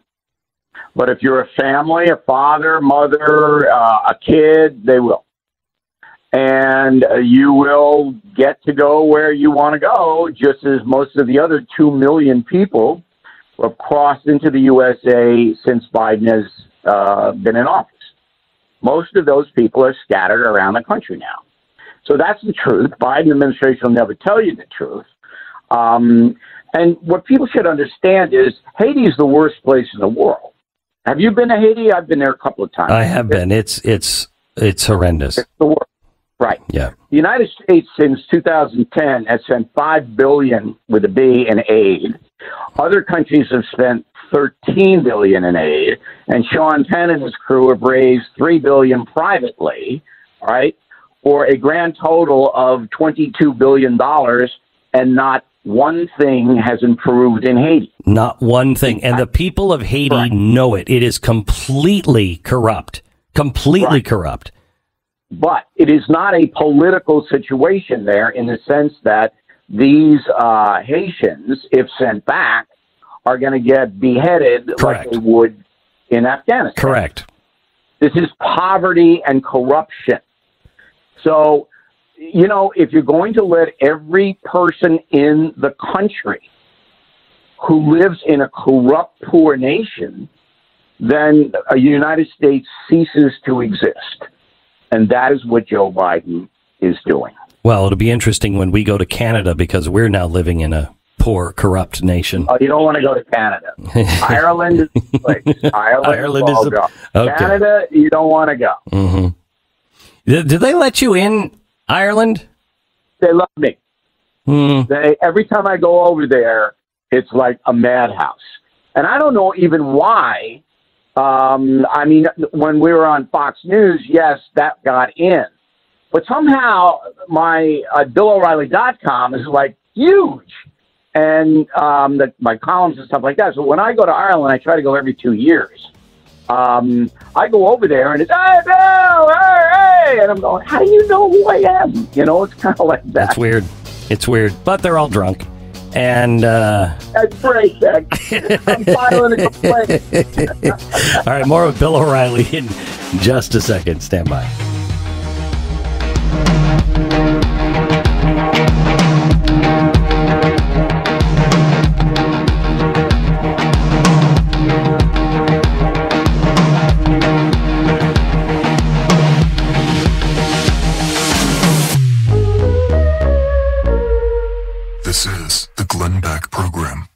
But if you're a family, a father, mother, a kid, they will. and you will get to go where you want to go, just as most of the other 2 million people have crossed into the USA since Biden has been in office. Most of those people are scattered around the country now. So that's the truth. Biden administration will never tell you the truth. And what people should understand is Haiti is the worst place in the world. Have you been to Haiti? I've been there a couple of times. I have been. It's horrendous. It's the worst. Right. Yeah. The United States since 2010 has spent $5 billion with a B in aid. Other countries have spent $13 billion in aid, and Sean Penn and his crew have raised $3 billion privately, all right, for a grand total of $22 billion, and not one thing has improved in Haiti. Not one thing. And the people of Haiti know it. It is completely corrupt. Completely corrupt. But it is not a political situation there in the sense that these Haitians, if sent back, are going to get beheaded like they would in Afghanistan. Correct. This is poverty and corruption. So, you know, if you're going to let every person in the country who lives in a corrupt, poor nation, then a United States ceases to exist. And that is what Joe Biden is doing. Well, it'll be interesting when we go to Canada because we're now living in a poor, corrupt nation. Oh, you don't want to go to Canada. Ireland is the place. Ireland is the okay. Canada, you don't want to go. Mm-hmm. Did they let you in Ireland? They love me. Every time I go over there, it's like a madhouse. And I don't know even why. I mean, when we were on Fox News, yes, that got in. But somehow my BillO'Reilly.com is like huge. And my columns and stuff like that. So when I go to Ireland, I try to go every 2 years. I go over there and it's, hey, Bill, hey. And I'm going, how do you know who I am? You know, it's kind of like that. That's weird. It's weird. But they're all drunk. And that's great, Jack. I'm filing a complaint. All right, more with Bill O'Reilly in just a second. Stand by. This is the Glenn Beck Program.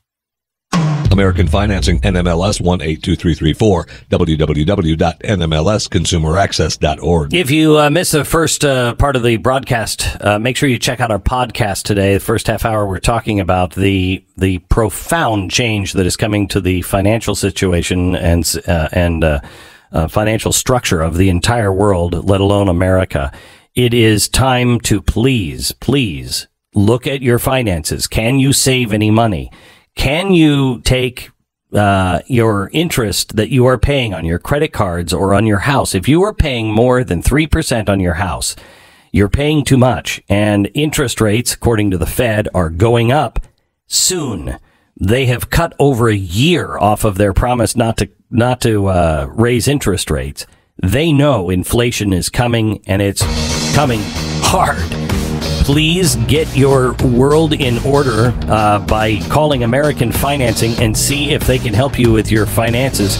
American Financing, NMLS 182334, www.nmlsconsumeraccess.org. If you missed the first part of the broadcast, make sure you check out our podcast today. The first half hour, we're talking about the profound change that is coming to the financial situation and financial structure of the entire world, let alone America. It is time to please look at your finances. Can you save any money? Can you take your interest that you are paying on your credit cards or on your house? If you are paying more than 3% on your house, you're paying too much. And interest rates, according to the Fed, are going up soon. They have cut over a year off of their promise not to raise interest rates. They know inflation is coming, and it's coming hard. Please get your world in order by calling American Financing and see if they can help you with your finances.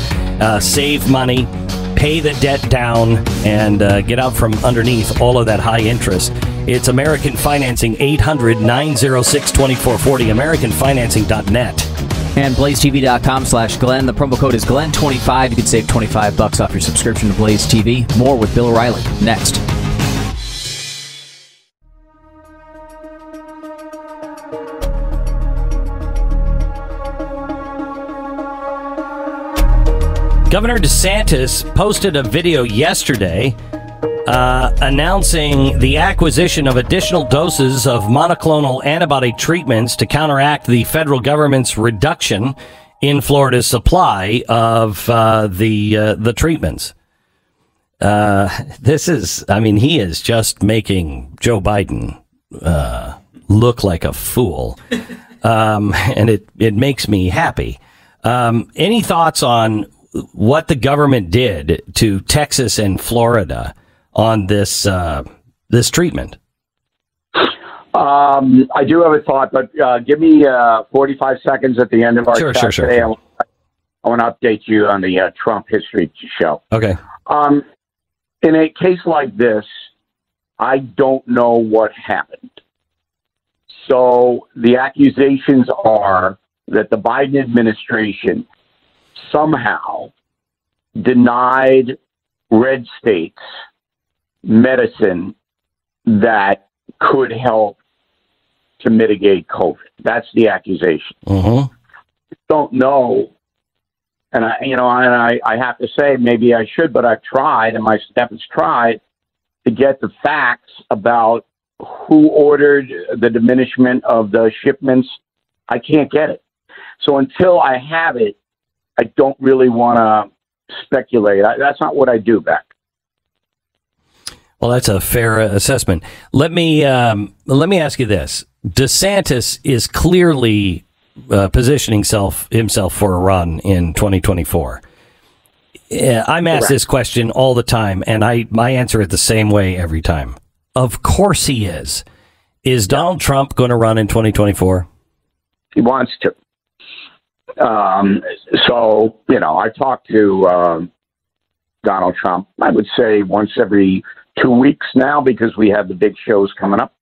Save money, pay the debt down, and get out from underneath all of that high interest. It's American Financing, 800-906-2440, AmericanFinancing.net. And BlazeTV.com/Glenn. The promo code is Glenn25. You can save $25 off your subscription to Blaze TV. More with Bill O'Reilly next. Governor DeSantis posted a video yesterday announcing the acquisition of additional doses of monoclonal antibody treatments to counteract the federal government's reduction in Florida's supply of the treatments. He is just making Joe Biden look like a fool, and it makes me happy. Any thoughts on what the government did to Texas and Florida on this this treatment? I do have a thought, but give me 45 seconds at the end of our chat today. I want to update you on the Trump history show. Okay. In a case like this, I don't know what happened. So the accusations are that the Biden administration somehow denied red states medicine that could help to mitigate COVID. That's the accusation. Mm-hmm. Don't know. And I have to say, maybe I should, but I've tried, and my staff has tried to get the facts about who ordered the diminishment of the shipments. I can't get it. So until I have it, I don't really want to speculate. That's not what I do, Beck. Well, that's a fair assessment. Let me ask you this: DeSantis is clearly positioning himself for a run in 2024. I'm asked this question all the time, and I answer it the same way every time. Of course he is. Is Donald Trump going to run in 2024? He wants to. So, I talk to Donald Trump, I would say once every 2 weeks now, because we have the big shows coming up.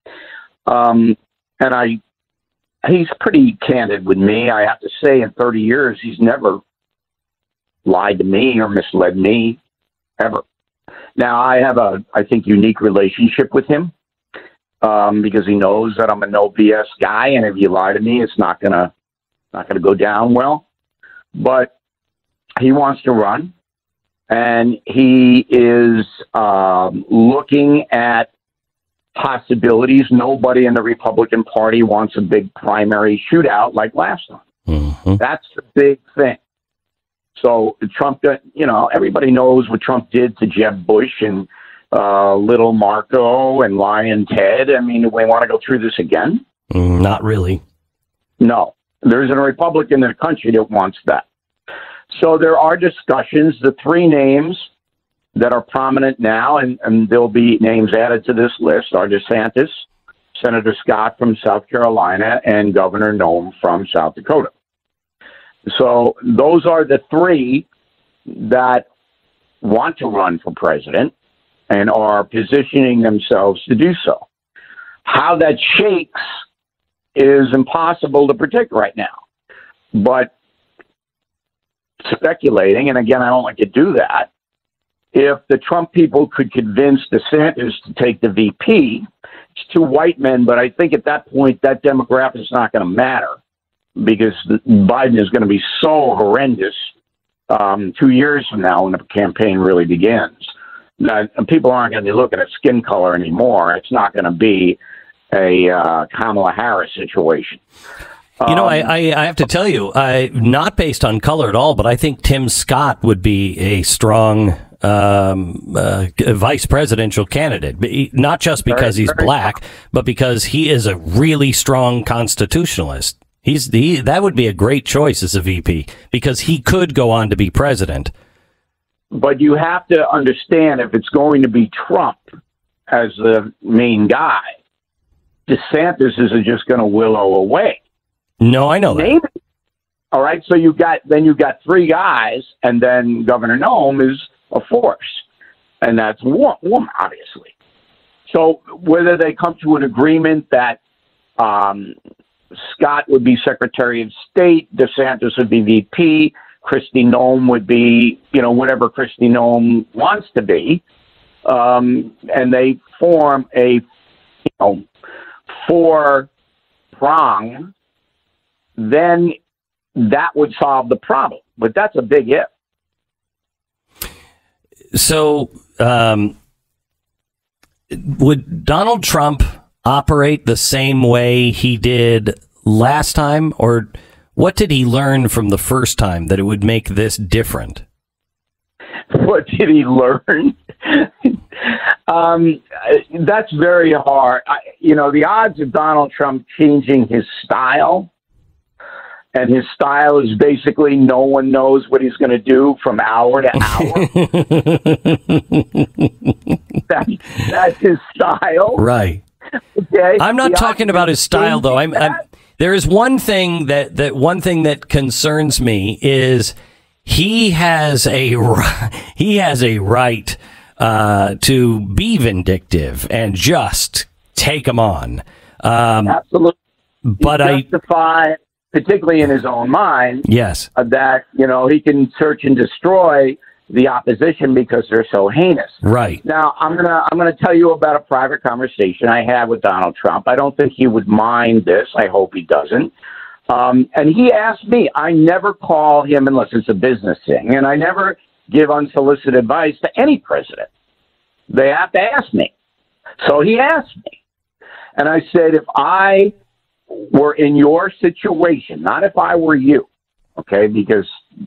And he's pretty candid with me. I have to say, in 30 years, he's never lied to me or misled me, ever. Now, I have I think, unique relationship with him because he knows that I'm a no BS guy, and if you lie to me, it's not gonna go down well. But he wants to run, and he is looking at possibilities. Nobody in the Republican Party wants a big primary shootout like last time. Mm-hmm. That's the big thing. So Trump, everybody knows what Trump did to Jeb Bush and Little Marco and Lion Ted. I mean, do we want to go through this again? Not really. No. There isn't a Republican in the country that wants that. So there are discussions. The three names that are prominent now, and there'll be names added to this list, are DeSantis, Senator Scott from South Carolina, and Governor Nome from South Dakota. So those are the three that want to run for president and are positioning themselves to do so. How that shakes is impossible to predict right now. But speculating, and again, I don't like to do that, if the Trump people could convince DeSantis to take the VP, it's two white men, but I think at that point that demographic is not going to matter because Biden is going to be so horrendous 2 years from now when the campaign really begins. That people aren't going to be looking at skin color anymore. It's not going to be a Kamala Harris situation. I have to tell you, not based on color at all, but I think Tim Scott would be a strong vice presidential candidate, not just because he's black, but because he is a really strong constitutionalist. That would be a great choice as a VP because he could go on to be president. But you have to understand, if it's going to be Trump as the main guy, DeSantis isn't just going to willow away. No, I know that. All right, so you've got three guys, and then Governor Nome is a force, and that's one, obviously. So whether they come to an agreement that Scott would be Secretary of State, DeSantis would be VP, Kristi Noem would be, whatever Kristi Noem wants to be, and they form a, four-prong, then that would solve the problem. But that's a big if. So, would Donald Trump operate the same way he did last time, or what did he learn from the first time that it would make this different? What did he learn? That's very hard. The odds of Donald Trump changing his style, and his style is basically no one knows what he's going to do from hour to hour. That's his style. Right. Okay. I'm not talking about his style, though. There is one thing that concerns me is he has a right to be vindictive and just take them on. Absolutely. But justify, particularly in his own mind, yes, that he can search and destroy the opposition because they're so heinous. Right. Now, I'm gonna tell you about a private conversation I had with Donald Trump. I don't think he would mind this. I hope he doesn't. And he asked me. I never call him unless it's a business thing, and I never give unsolicited advice to any president. They have to ask me. So he asked me, and I said, if I were in your situation, not if I were you, okay, because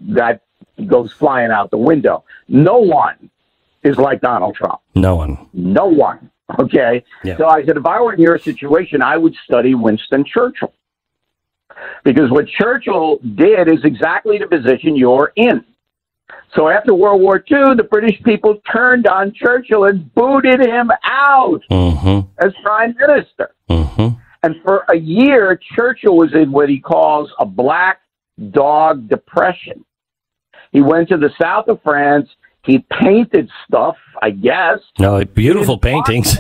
that goes flying out the window. No one is like Donald Trump. No one. No one. Okay. Yeah. So I said, if I were in your situation, I would study Winston Churchill. Because what Churchill did is exactly the position you're in. So after World War II, the British people turned on Churchill and booted him out as prime minister. And for a year, Churchill was in what he calls a black dog depression. He went to the south of France. He painted stuff, I guess. No, beautiful paintings.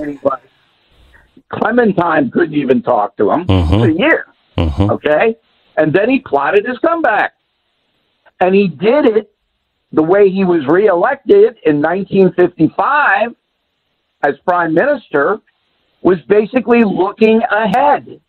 Clementine couldn't even talk to him for a year. Okay? And then he plotted his comeback. And he did it the way he was reelected in 1955 as prime minister, was basically looking ahead.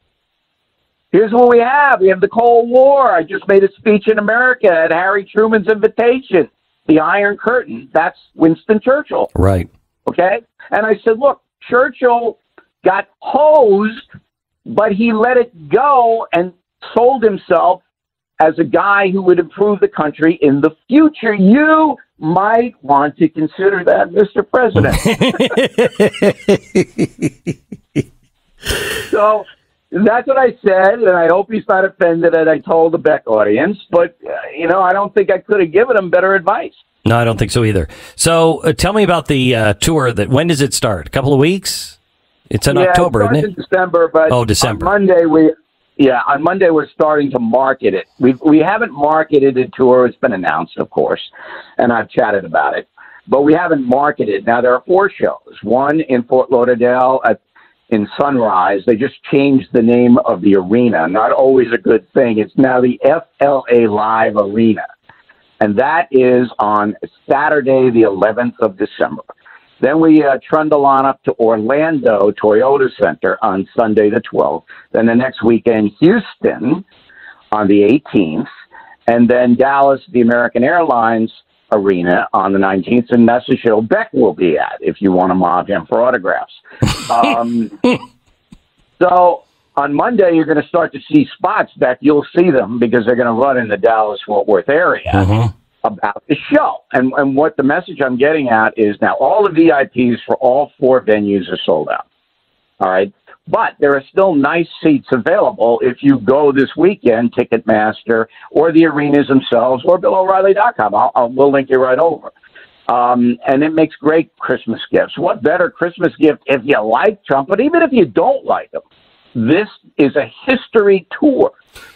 Here's what we have. We have the Cold War. I just made a speech in America at Harry Truman's invitation. The Iron Curtain. That's Winston Churchill. Right. Okay? And I said, look, Churchill got hosed, but he let it go and sold himself as a guy who would improve the country in the future. You might want to consider that, Mr. President. So that's what I said, and I hope he's not offended that I told the Beck audience. But, I don't think I could have given him better advice. No, I don't think so either. So tell me about the tour. When does it start? A couple of weeks? It's in October, isn't it? In December, but December. On Monday we're starting to market it. We haven't marketed a tour. It's been announced, of course, and I've chatted about it. But we haven't marketed. Now, there are 4 shows. One in Fort Lauderdale in Sunrise. They just changed the name of the arena. Not always a good thing. It's now the FLA Live Arena. And that is on Saturday, the 11th of December. Then we trundle on up to Orlando Toyota Center on Sunday the 12th. Then the next weekend, Houston on the 18th. And then Dallas, the American Airlines Arena on the 19th. And that's the show Beck will be at if you want to mob him for autographs. So on Monday, you're going to start to see spots, Beck. You'll see them because they're going to run in the Dallas-Fort Worth area. About the show. And what the message I'm getting at is now all the VIPs for all 4 venues are sold out. All right. But there are still nice seats available if you go this weekend, Ticketmaster, or the arenas themselves, or BillO'Reilly.com. We'll link you right over. And it makes great Christmas gifts. What better Christmas gift if you like Trump, but even if you don't like him? This is a history tour.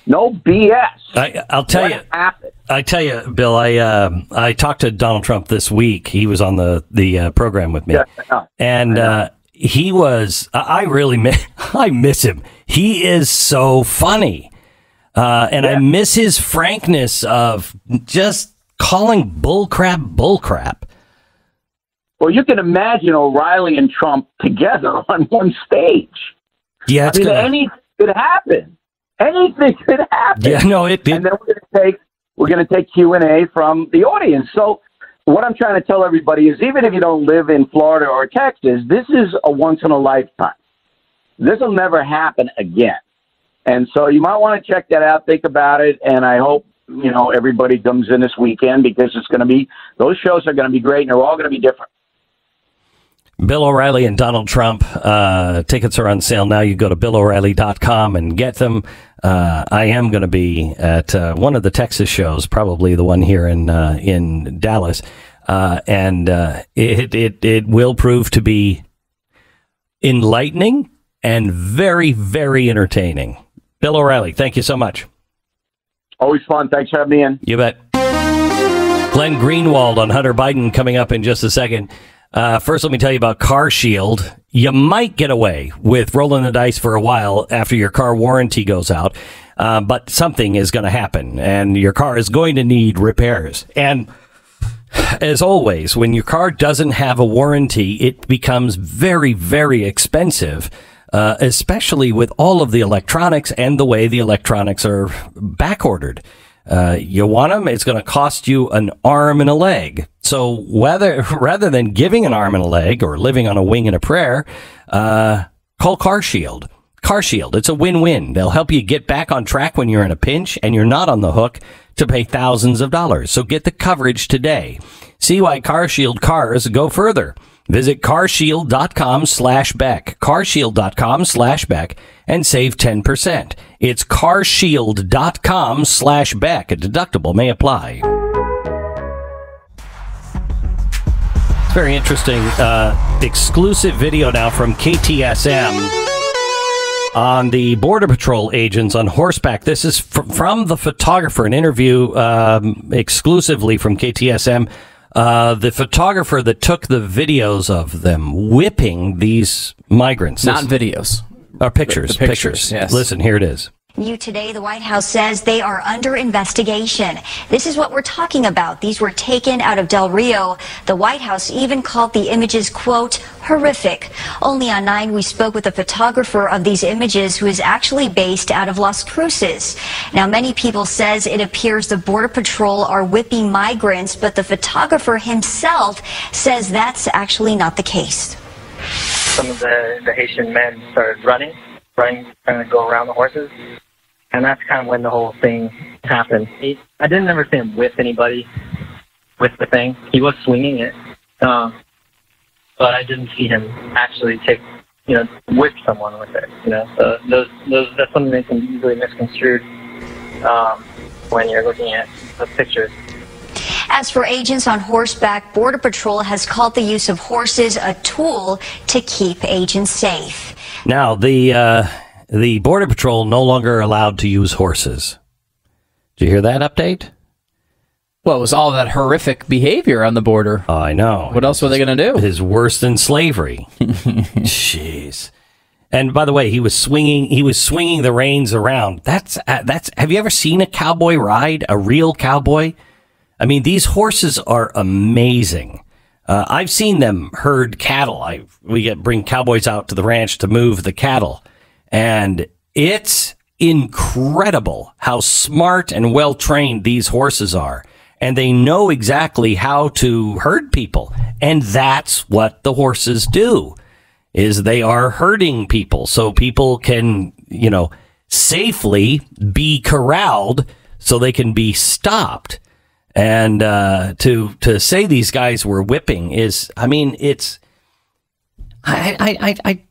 No BS. I'll tell you. Happened? I tell you, Bill. I talked to Donald Trump this week. He was on the program with me, and he was. I miss him. He is so funny, and I miss his frankness of just calling bullcrap. Well, you can imagine O'Reilly and Trump together on one stage. Yeah, anything could happen. Anything could happen. Yeah, no, it did. And then we're going to take Q&A from the audience. So what I'm trying to tell everybody is even if you don't live in Florida or Texas, this is a once in a lifetime. This will never happen again. And so you might want to check that out, think about it, and I hope, everybody comes in this weekend because those shows are going to be great and they're all going to be different. Bill O'Reilly and Donald Trump. Tickets are on sale now. You go to BillO'Reilly.com and get them. I am going to be at one of the Texas shows, probably the one here in Dallas. and it will prove to be enlightening and very, very entertaining. Bill O'Reilly, thank you so much. Always fun. Thanks for having me in. You bet. Glenn Greenwald on Hunter Biden coming up in just a second. First, let me tell you about Car Shield. You might get away with rolling the dice for a while after your car warranty goes out, but something is going to happen, and your car is going to need repairs. And as always, when your car doesn't have a warranty, it becomes very, very expensive, especially with all of the electronics and the way the electronics are backordered. You want them, it's going to cost you an arm and a leg. So rather than giving an arm and a leg or living on a wing and a prayer, call Car Shield. Car Shield, it's a win-win. They'll help you get back on track when you're in a pinch and you're not on the hook to pay thousands of dollars. So get the coverage today. See why Car Shield cars go further. Visit carshield.com/Beck, carshield.com/Beck, and save 10%. It's carshield.com/Beck. A deductible may apply. It's very interesting. Exclusive video now from KTSM on the Border Patrol agents on horseback. This is from the photographer, an interview exclusively from KTSM. The photographer that took the videos of them whipping these migrants. Not videos. Pictures. The pictures, yes. Listen, here it is. New today, the White House says they are under investigation. This is what we're talking about. These were taken out of Del Rio. The White House even called the images, quote, horrific. Only on 9, we spoke with a photographer of these images who is actually based out of Las Cruces. Now, many people says it appears the Border Patrol are whipping migrants, but the photographer himself says that's actually not the case. Some of the Haitian men started running, trying to go around the horses. And that's kind of when the whole thing happened. I didn't ever see him whip anybody with the thing. He was swinging it, but I didn't see him actually whip someone with it. So that's something that can be easily misconstrued when you're looking at the pictures. As for agents on horseback, Border Patrol has called the use of horses a tool to keep agents safe. Now, the Border Patrol no longer allowed to use horses. Did you hear that update? Well, it was all that horrific behavior on the border. Oh, I know. What else were they going to do? It's worse than slavery. Jeez. And by the way, he was swinging the reins around. That's. Have you ever seen a cowboy ride? A real cowboy? I mean, these horses are amazing. I've seen them herd cattle. We bring cowboys out to the ranch to move the cattle. And it's incredible how smart and well-trained these horses are. And they know exactly how to herd people. And that's what the horses do, is they are herding people so people can, safely be corralled so they can be stopped. And to say these guys were whipping is, I mean, it's, I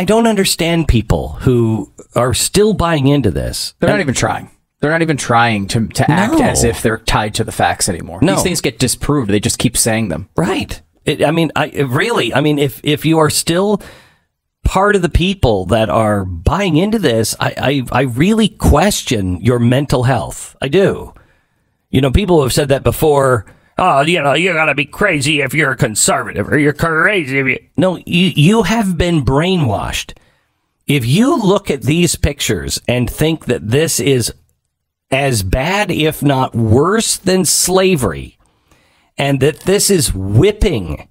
don't understand people who are still buying into this. They're not even trying. They're not even trying to act as if they're tied to the facts anymore. No. These things get disproved. They just keep saying them. Right. If you are still part of the people that are buying into this, I really question your mental health. I do. People have said that before. Oh, you gotta be crazy if you're a conservative, or you're crazy if you... No, you have been brainwashed. If you look at these pictures and think that this is as bad, if not worse, than slavery, and that this is whipping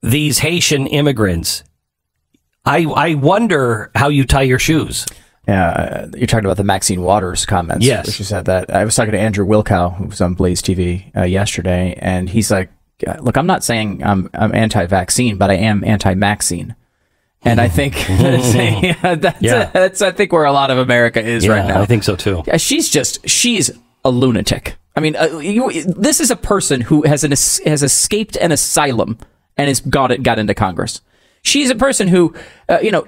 these Haitian immigrants, I wonder how you tie your shoes. Yeah, you're talking about the Maxine Waters comments. Yes. She said that. I was talking to Andrew Wilkow, who was on Blaze TV yesterday, and he's like, look, I'm not saying I'm anti-vaccine, but I am anti-Maxine. And I think that's I think where a lot of America is right now. I think so too. She's a lunatic. I mean, this is a person who has escaped an asylum and has got into Congress. She's a person who,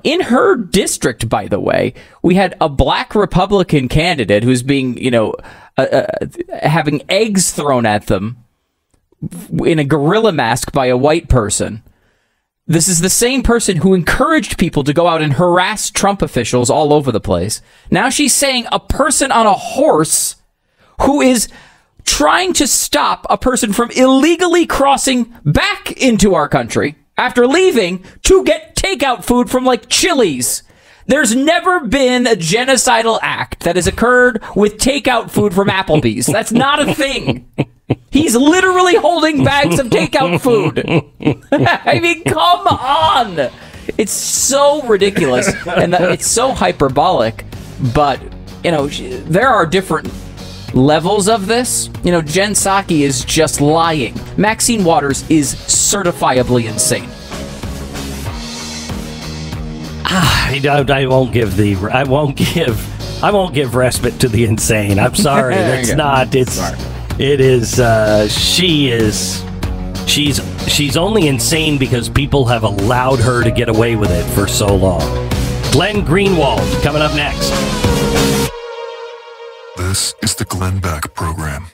in her district, by the way, we had a black Republican candidate who's being, having eggs thrown at them in a gorilla mask by a white person. This is the same person who encouraged people to go out and harass Trump officials all over the place. Now she's saying a person on a horse who is trying to stop a person from illegally crossing back into our country after leaving to get takeout food from like Chili's. There's never been a genocidal act that has occurred with takeout food from Applebee's. That's not a thing. He's literally holding bags of takeout food. I mean, come on. It's so ridiculous and it's so hyperbolic. But, there are different levels of this. Jen Psaki is just lying. Maxine Waters is certifiably insane. I won't give respite to the insane. I'm sorry. That's not. It is. She's only insane because people have allowed her to get away with it for so long. Glenn Greenwald coming up next. This is the Glenn Beck Program.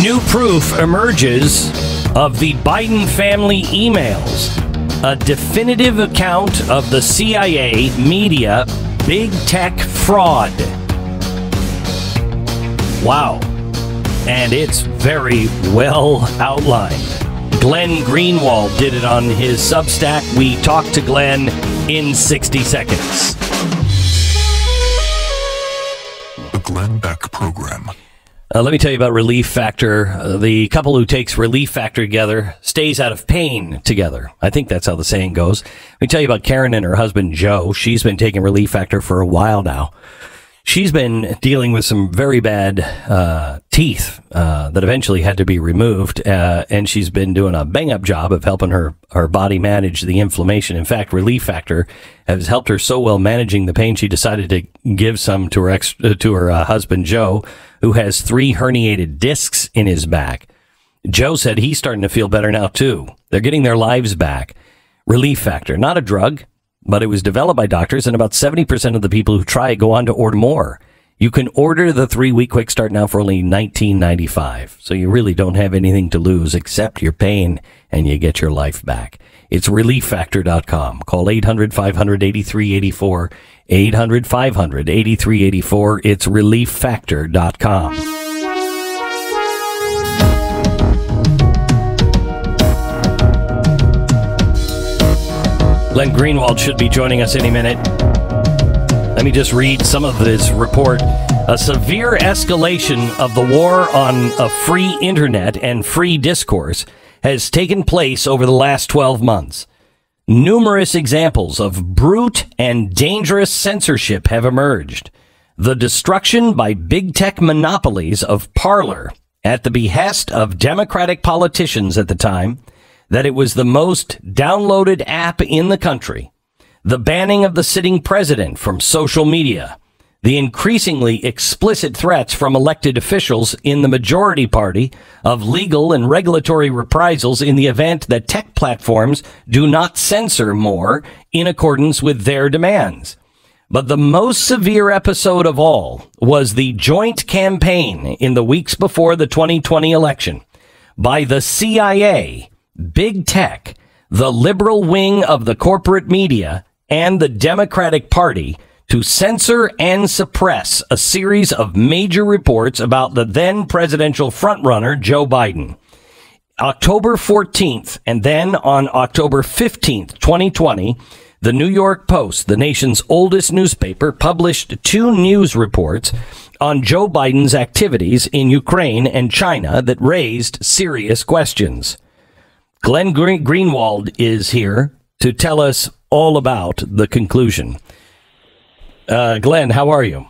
New proof emerges of the Biden family emails. A definitive account of the CIA media big tech fraud. Wow. And it's very well outlined. Glenn Greenwald did it on his Substack. We talked to Glenn in 60 seconds. The Glenn Beck Program. Let me tell you about Relief Factor. The couple who takes Relief Factor together stays out of pain together. I think that's how the saying goes. Let me tell you about Karen and her husband, Joe. She's been taking Relief Factor for a while now. She's been dealing with some very bad teeth that eventually had to be removed, and she's been doing a bang-up job of helping her body manage the inflammation. In fact, Relief Factor has helped her so well managing the pain, she decided to give some to her husband, Joe, who has 3 herniated discs in his back. Joe said he's starting to feel better now, too. They're getting their lives back. Relief Factor, not a drug, but it was developed by doctors, and about 70% of the people who try it go on to order more. You can order the 3-week quick start now for only $19.95. So you really don't have anything to lose except your pain, and you get your life back. It's ReliefFactor.com. Call 800-500-8384. 800-500-8384. It's ReliefFactor.com. Glenn Greenwald should be joining us any minute. Let me just read some of this report. A severe escalation of the war on a free internet and free discourse has taken place over the last 12 months. Numerous examples of brute and dangerous censorship have emerged. The destruction by big tech monopolies of Parler at the behest of Democratic politicians at the time that it was the most downloaded app in the country, the banning of the sitting president from social media, the increasingly explicit threats from elected officials in the majority party of legal and regulatory reprisals in the event that tech platforms do not censor more in accordance with their demands. But the most severe episode of all was the joint campaign in the weeks before the 2020 election by the CIA, big tech, the liberal wing of the corporate media, and the Democratic Party to censor and suppress a series of major reports about the then presidential frontrunner, Joe Biden. October 14th, and then on October 15th, 2020, the New York Post, the nation's oldest newspaper, published 2 news reports on Joe Biden's activities in Ukraine and China that raised serious questions. Glenn Greenwald is here to tell us all about the conclusion. Glenn, how are you?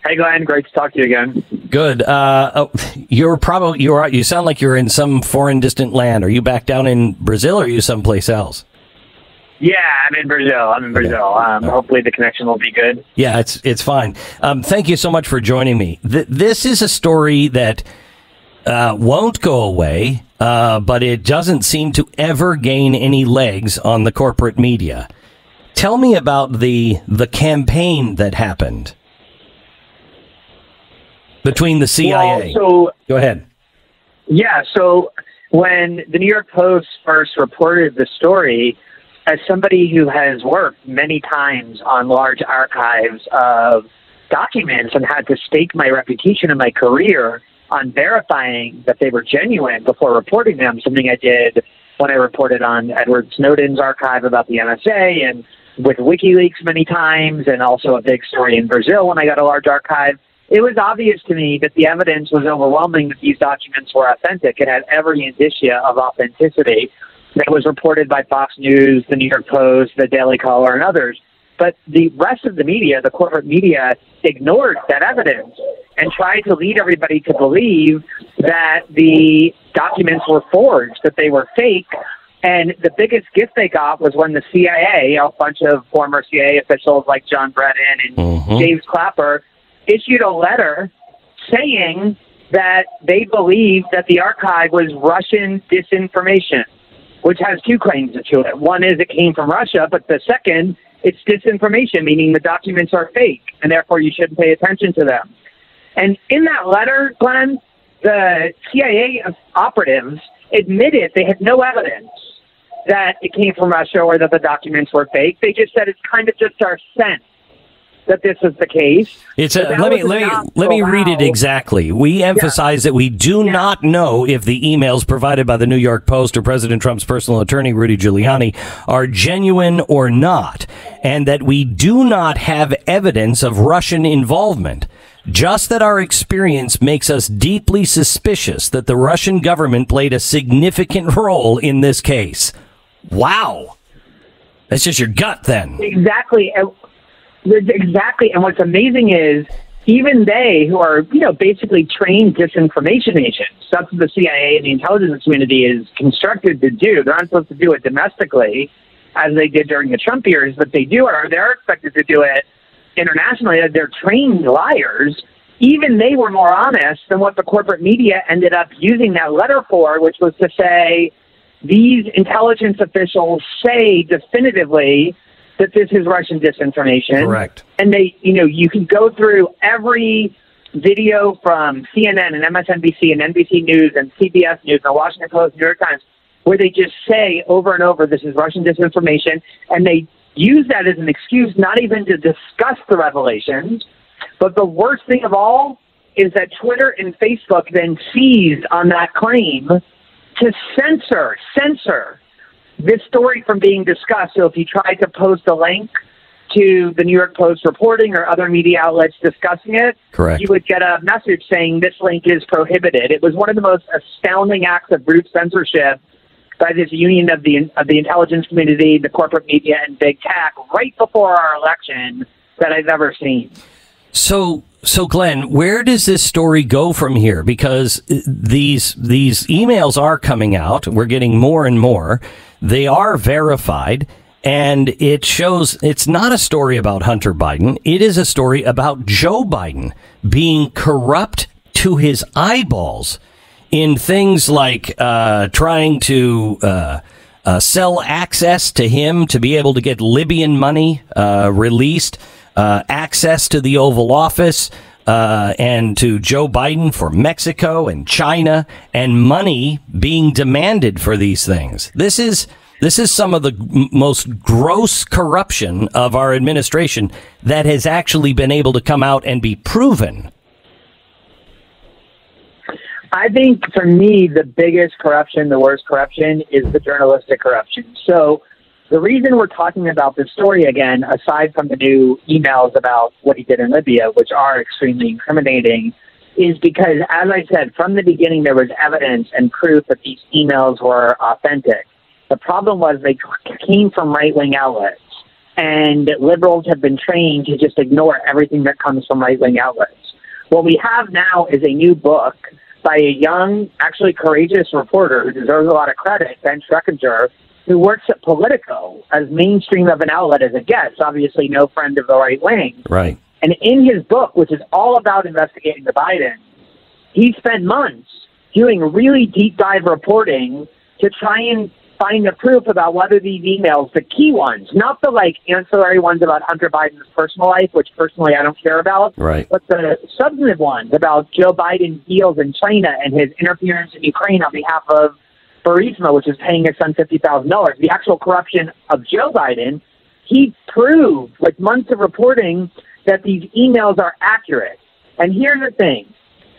Hey, Glenn. Great to talk to you again. Good. You sound like you're in some foreign distant land. Are you back down in Brazil or are you someplace else? Yeah, I'm in Brazil. Hopefully the connection will be good. Yeah, it's fine. Thank you so much for joining me. This is a story that won't go away, but it doesn't seem to ever gain any legs on the corporate media. Tell me about the campaign that happened. between the CIA? Well, Go ahead. Yeah, so when the New York Post first reported the story, as somebody who has worked many times on large archives of documents and had to stake my reputation and my career on verifying that they were genuine before reporting them, something I did when I reported on Edward Snowden's archive about the NSA and with WikiLeaks many times, and also a big story in Brazil when I got a large archive. It was obvious to me that the evidence was overwhelming that these documents were authentic. It had every indicia of authenticity that was reported by Fox News, the New York Post, the Daily Caller, and others. But the rest of the media, the corporate media, ignored that evidence and tried to lead everybody to believe that the documents were forged, that they were fake. And the biggest gift they got was when the CIA, a bunch of former CIA officials like John Brennan and James Clapper, issued a letter saying that they believed that the archive was Russian disinformation, which has two claims to it. One is it came from Russia, but the second, it's disinformation, meaning the documents are fake, and therefore you shouldn't pay attention to them. And in that letter, Glenn, the CIA operatives admitted they had no evidence that it came from Russia or that the documents were fake. They just said it's kind of just our sense that this is the case. Let me read it exactly. We emphasize that we do not know if the emails provided by the New York Post or President Trump's personal attorney, Rudy Giuliani, are genuine or not, and that we do not have evidence of Russian involvement. Just that our experience makes us deeply suspicious that the Russian government played a significant role in this case. Wow. That's just your gut then. Exactly. Exactly. And what's amazing is even they, who are, basically trained disinformation agents, that's what the CIA and the intelligence community is constructed to do. They're not supposed to do it domestically as they did during the Trump years, but they're expected to do it internationally. They're trained liars. Even they were more honest than what the corporate media ended up using that letter for, which was to say these intelligence officials say definitively that this is Russian disinformation. Correct. And they, you can go through every video from CNN and MSNBC and NBC News and CBS News and the Washington Post, New York Times, where they just say over and over, this is Russian disinformation. And they use that as an excuse not even to discuss the revelations. But the worst thing of all is that Twitter and Facebook then seized on that claim to censor this story from being discussed. So if you tried to post a link to the New York Post reporting or other media outlets discussing it, correct, you would get a message saying this link is prohibited. It was one of the most astounding acts of brute censorship by this union of the intelligence community, the corporate media, and big tech right before our election that I've ever seen. So Glenn, where does this story go from here? Because these emails are coming out. We're getting more and more. They are verified, and it shows it's not a story about Hunter Biden. It is a story about Joe Biden being corrupt to his eyeballs in things like trying to sell access to him to be able to get Libyan money released, access to the Oval Office, and to Joe Biden for Mexico and China, and money being demanded for these things. This is some of the most gross corruption of our administration that has actually been able to come out and be proven. I think for me, the biggest corruption, the worst corruption, is the journalistic corruption. So the reason we're talking about this story again, aside from the new emails about what he did in Libya, which are extremely incriminating, is because, as I said, from the beginning, there was evidence and proof that these emails were authentic. The problem was they came from right-wing outlets, and liberals have been trained to just ignore everything that comes from right-wing outlets. What we have now is a new book by a young, actually courageous reporter who deserves a lot of credit, Ben Schreckinger, who works at Politico as mainstream of an outlet as it gets, obviously no friend of the right wing. Right. And in his book, which is all about investigating the Bidens, he spent months doing really deep dive reporting to try and find the proof about whether these emails, the key ones, not the like ancillary ones about Hunter Biden's personal life, which personally I don't care about, Right. but the substantive ones about Joe Biden's deals in China and his interference in Ukraine on behalf of Burisma, which is paying his son $50,000, the actual corruption of Joe Biden, he proved with months of reporting that these emails are accurate. And here's the thing.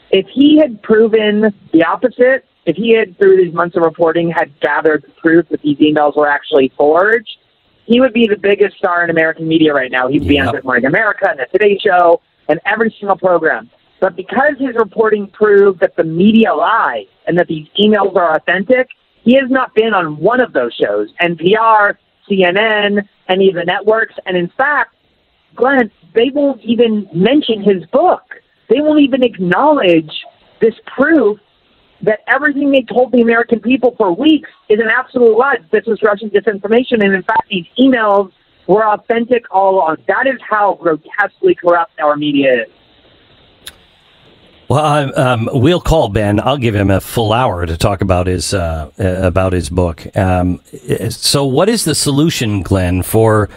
If he had proven the opposite, if he had, through these months of reporting, had gathered proof that these emails were actually forged, he would be the biggest star in American media right now. He'd be on Good Morning America and the Today Show and every single program. But because his reporting proved that the media lie and that these emails are authentic, he has not been on one of those shows, NPR, CNN, any of the networks. And in fact, Glenn, they won't even mention his book. They won't even acknowledge this proof that everything they told the American people for weeks is an absolute lie. This is Russian disinformation. And in fact, these emails were authentic all along. That is how grotesquely corrupt our media is. Well, we'll call Ben. I'll give him a full hour to talk about his book. So what is the solution, Glenn, for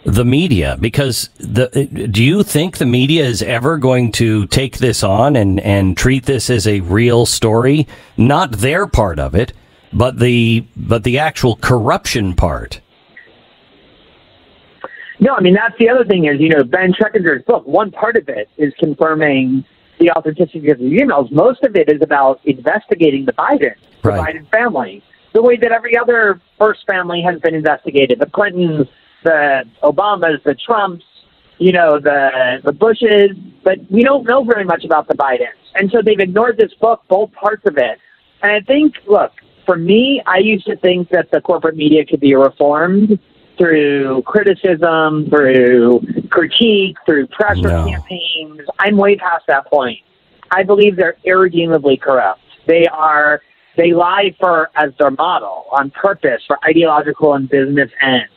the media? Because do you think the media is ever going to take this on and treat this as a real story? Not their part of it, but the actual corruption part. No, I mean, that's the other thing is, Ben Schreckinger's book, one part of it is confirming the authenticity of the emails. Most of it is about investigating the Biden family, the way that every other first family has been investigated. The Clintons, the Obamas, the Trumps, the Bushes, but we don't know very much about the Bidens. And so they've ignored this book, both parts of it. And I think, look, for me, I used to think that the corporate media could be reformed through criticism, through critique, through pressure campaigns. I'm way past that point. I believe they're irredeemably corrupt. They lie as their model on purpose for ideological and business ends.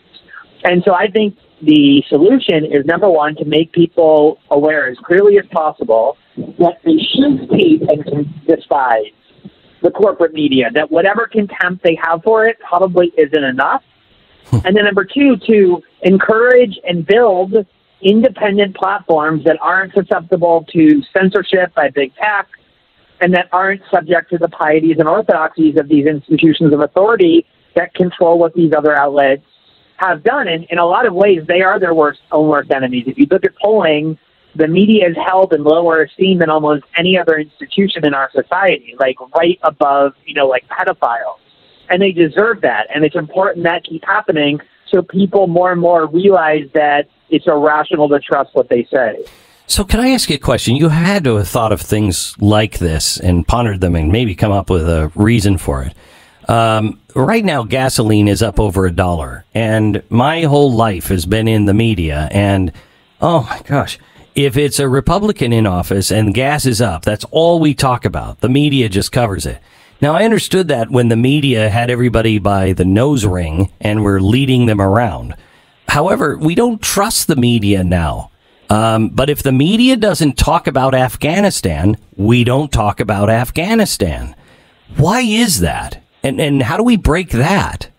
And so I think the solution is, number one, to make people aware as clearly as possible that they should hate and despise the corporate media, that whatever contempt they have for it probably isn't enough. And then number two, to encourage and build independent platforms that aren't susceptible to censorship by big tech and that aren't subject to the pieties and orthodoxies of these institutions of authority that control what these other outlets have done. And in a lot of ways, they are their own worst enemies. If you look at polling, the media is held in lower esteem than almost any other institution in our society, like right above, like pedophiles. And they deserve that. And it's important that keep happening so people more and more realize that it's irrational to trust what they say. So can I ask you a question? You had to have thought of things like this and pondered them and maybe come up with a reason for it. Right now, gasoline is up over $1. And my whole life has been in the media. And, oh, my gosh, if it's a Republican in office and gas is up, that's all we talk about. The media just covers it. Now, I understood that when the media had everybody by the nose ring and were leading them around. However, we don't trust the media now. But if the media doesn't talk about Afghanistan, we don't talk about Afghanistan. Why is that? And how do we break that?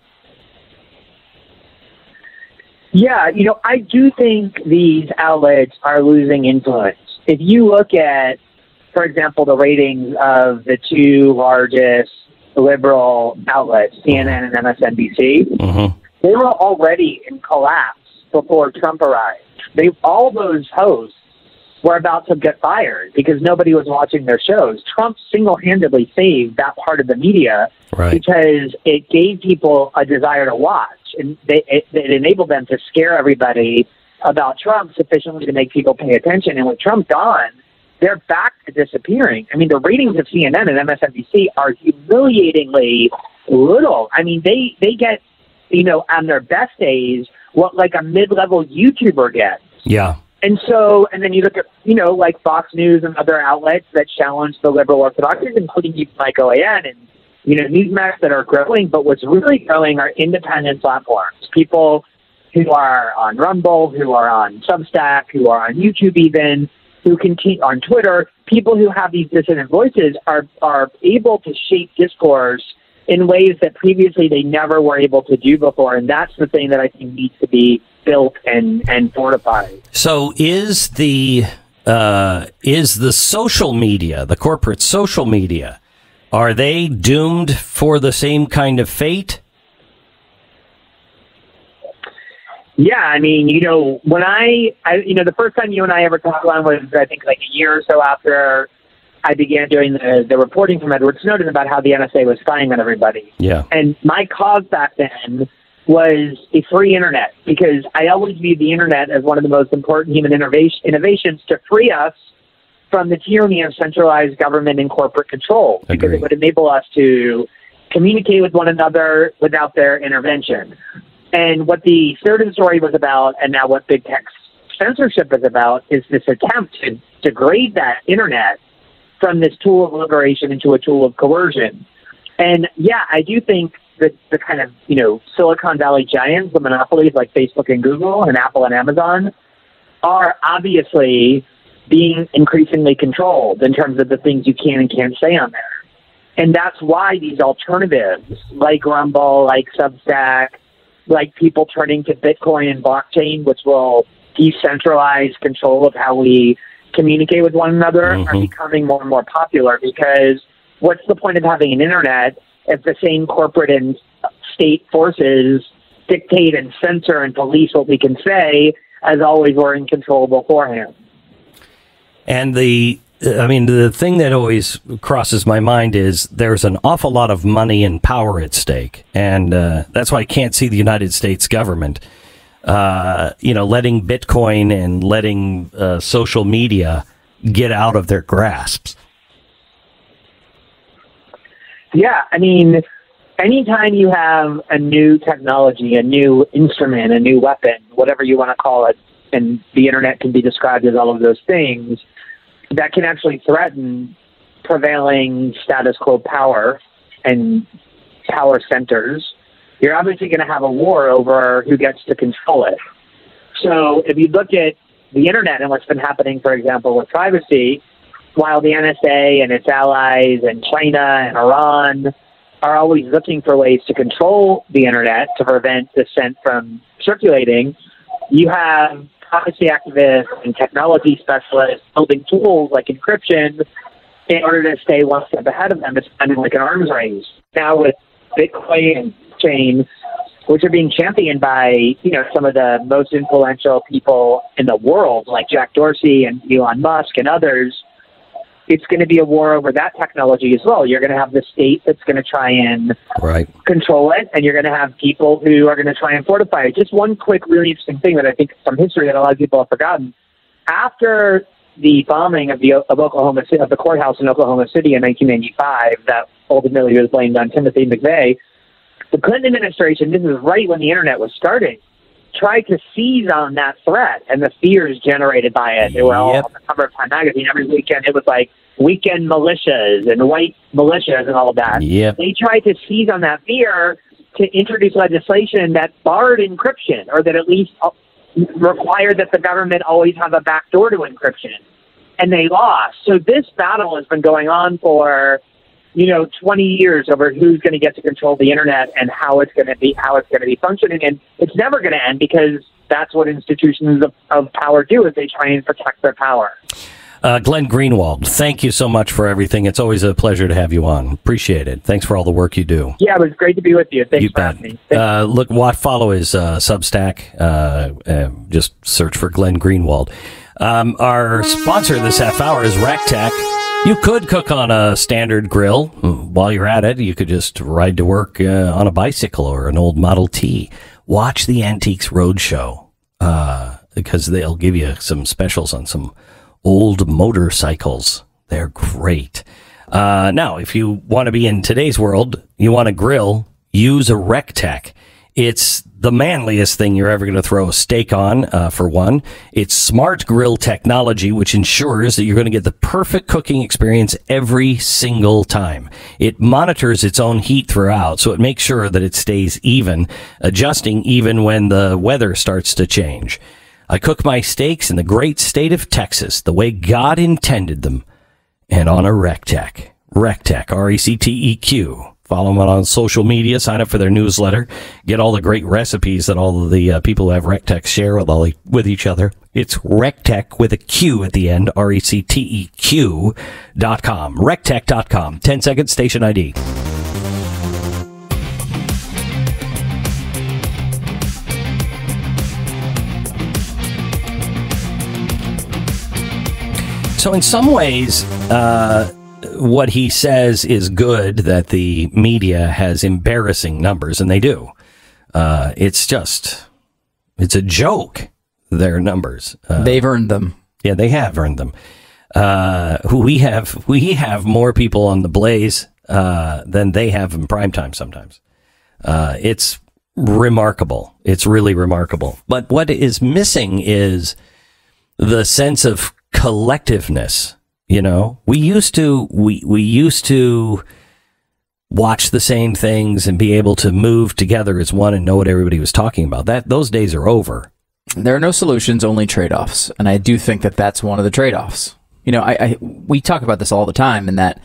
Yeah, I do think these outlets are losing influence. If you look at, for example, the ratings of the two largest liberal outlets, CNN and MSNBC, they were already in collapse before Trump arrived. All those hosts were about to get fired because nobody was watching their shows. Trump single-handedly saved that part of the media because it gave people a desire to watch, and it enabled them to scare everybody about Trump sufficiently to make people pay attention. And with Trump gone, they're back to disappearing. I mean, the ratings of CNN and MSNBC are humiliatingly little. I mean, they get, on their best days, what like a mid-level YouTuber gets. Yeah. And then you look at, like Fox News and other outlets that challenge the liberal orthodoxies, including even like OAN and, Newsmax that are growing. But what's really growing are independent platforms. People who are on Rumble, who are on Substack, who are on YouTube even, who continue on Twitter. People who have these dissident voices are able to shape discourse in ways that previously they never were able to do before. And that's the thing that I think needs to be built and fortified. So is the social media, the corporate social media, are they doomed for the same kind of fate? Yeah, I mean, when the first time you and I ever talked on was, I think, like a year or so after I began doing the reporting from Edward Snowden about how the NSA was spying on everybody. Yeah. And my cause back then was a free internet, because I always viewed the internet as one of the most important human innovations to free us from the tyranny of centralized government and corporate control, because it would enable us to communicate with one another without their intervention. And what the Snowden story was about, and now what big tech censorship is about, is this attempt to degrade that internet from this tool of liberation into a tool of coercion. And yeah, I do think that the kind of, Silicon Valley giants, the monopolies like Facebook and Google and Apple and Amazon, are obviously being increasingly controlled in terms of the things you can and can't say on there. And that's why these alternatives like Rumble, like Substack, like people turning to Bitcoin and blockchain, which will decentralize control of how we communicate with one another, are becoming more and more popular. Because what's the point of having an internet if the same corporate and state forces dictate and censor and police what we can say, as always we're in control beforehand? And the thing that always crosses my mind is there's an awful lot of money and power at stake. And that's why I can't see the United States government letting Bitcoin and letting social media get out of their grasps. Yeah, I mean, anytime you have a new technology, a new instrument, a new weapon, whatever you want to call it, and the internet can be described as all of those things, that can actually threaten prevailing status quo power and power centers, you're obviously going to have a war over who gets to control it. So if you look at the internet and what's been happening, for example, with privacy, while the NSA and its allies and China and Iran are always looking for ways to control the internet to prevent dissent from circulating, you have privacy activists and technology specialists building tools like encryption in order to stay one step ahead of them. It's kind of like an arms race. Now with Bitcoin and chain, which are being championed by, some of the most influential people in the world, like Jack Dorsey and Elon Musk and others, it's going to be a war over that technology as well. You're going to have the state that's going to try and control it, and you're going to have people who are going to try and fortify it. Just one quick, really interesting thing that I think from history that a lot of people have forgotten. After the bombing of Oklahoma City, of the courthouse in Oklahoma City in 1995, that ultimately was blamed on Timothy McVeigh, the Clinton administration, this is right when the internet was starting, tried to seize on that threat and the fears generated by it. They were all on the cover of Time magazine every weekend. It was like weekend militias and white militias and all of that. Yep. They tried to seize on that fear to introduce legislation that barred encryption, or that at least required that the government always have a backdoor to encryption. And they lost. So this battle has been going on for 20 years over who's going to get to control the internet and how it's going to be functioning. And it's never going to end, because that's what institutions of power do, is they try and protect their power. Glenn Greenwald, thank you so much for everything. It's always a pleasure to have you on. Appreciate it. Thanks for all the work you do. Yeah, it was great to be with you. Thanks for having me. Follow his Substack. Just search for Glenn Greenwald. Our sponsor this half hour is RecTech. You could cook on a standard grill. While you're at it, you could just ride to work on a bicycle or an old Model T. Watch the Antiques Roadshow, because they'll give you some specials on some old motorcycles. They're great. Now, if you want to be in today's world, you want to grill, use a RecTech. It's the manliest thing you're ever going to throw a steak on, for one. It's smart grill technology, which ensures that you're going to get the perfect cooking experience every single time. It monitors its own heat throughout, so it makes sure that it stays even, adjusting even when the weather starts to change. I cook my steaks in the great state of Texas, the way God intended them, and on a RecTech. RecTech, RecTeq. Follow them on social media. Sign up for their newsletter. Get all the great recipes that all of the people who have RecTech share with each other. It's RecTech with a Q at the end, RecTeq.com. RecTech.com. 10 seconds, station ID. So in some ways, what he says is good, that the media has embarrassing numbers, and they do. It's a joke, their numbers. They've earned them. Yeah, they have earned them. We have more people on the Blaze than they have in primetime sometimes. It's remarkable. It's really remarkable. But what is missing is the sense of collectiveness. You know, we used to watch the same things and be able to move together as one and know what everybody was talking about. Those days are over. There are no solutions, only trade-offs, and I do think that that's one of the trade-offs. You know, we talk about this all the time, in that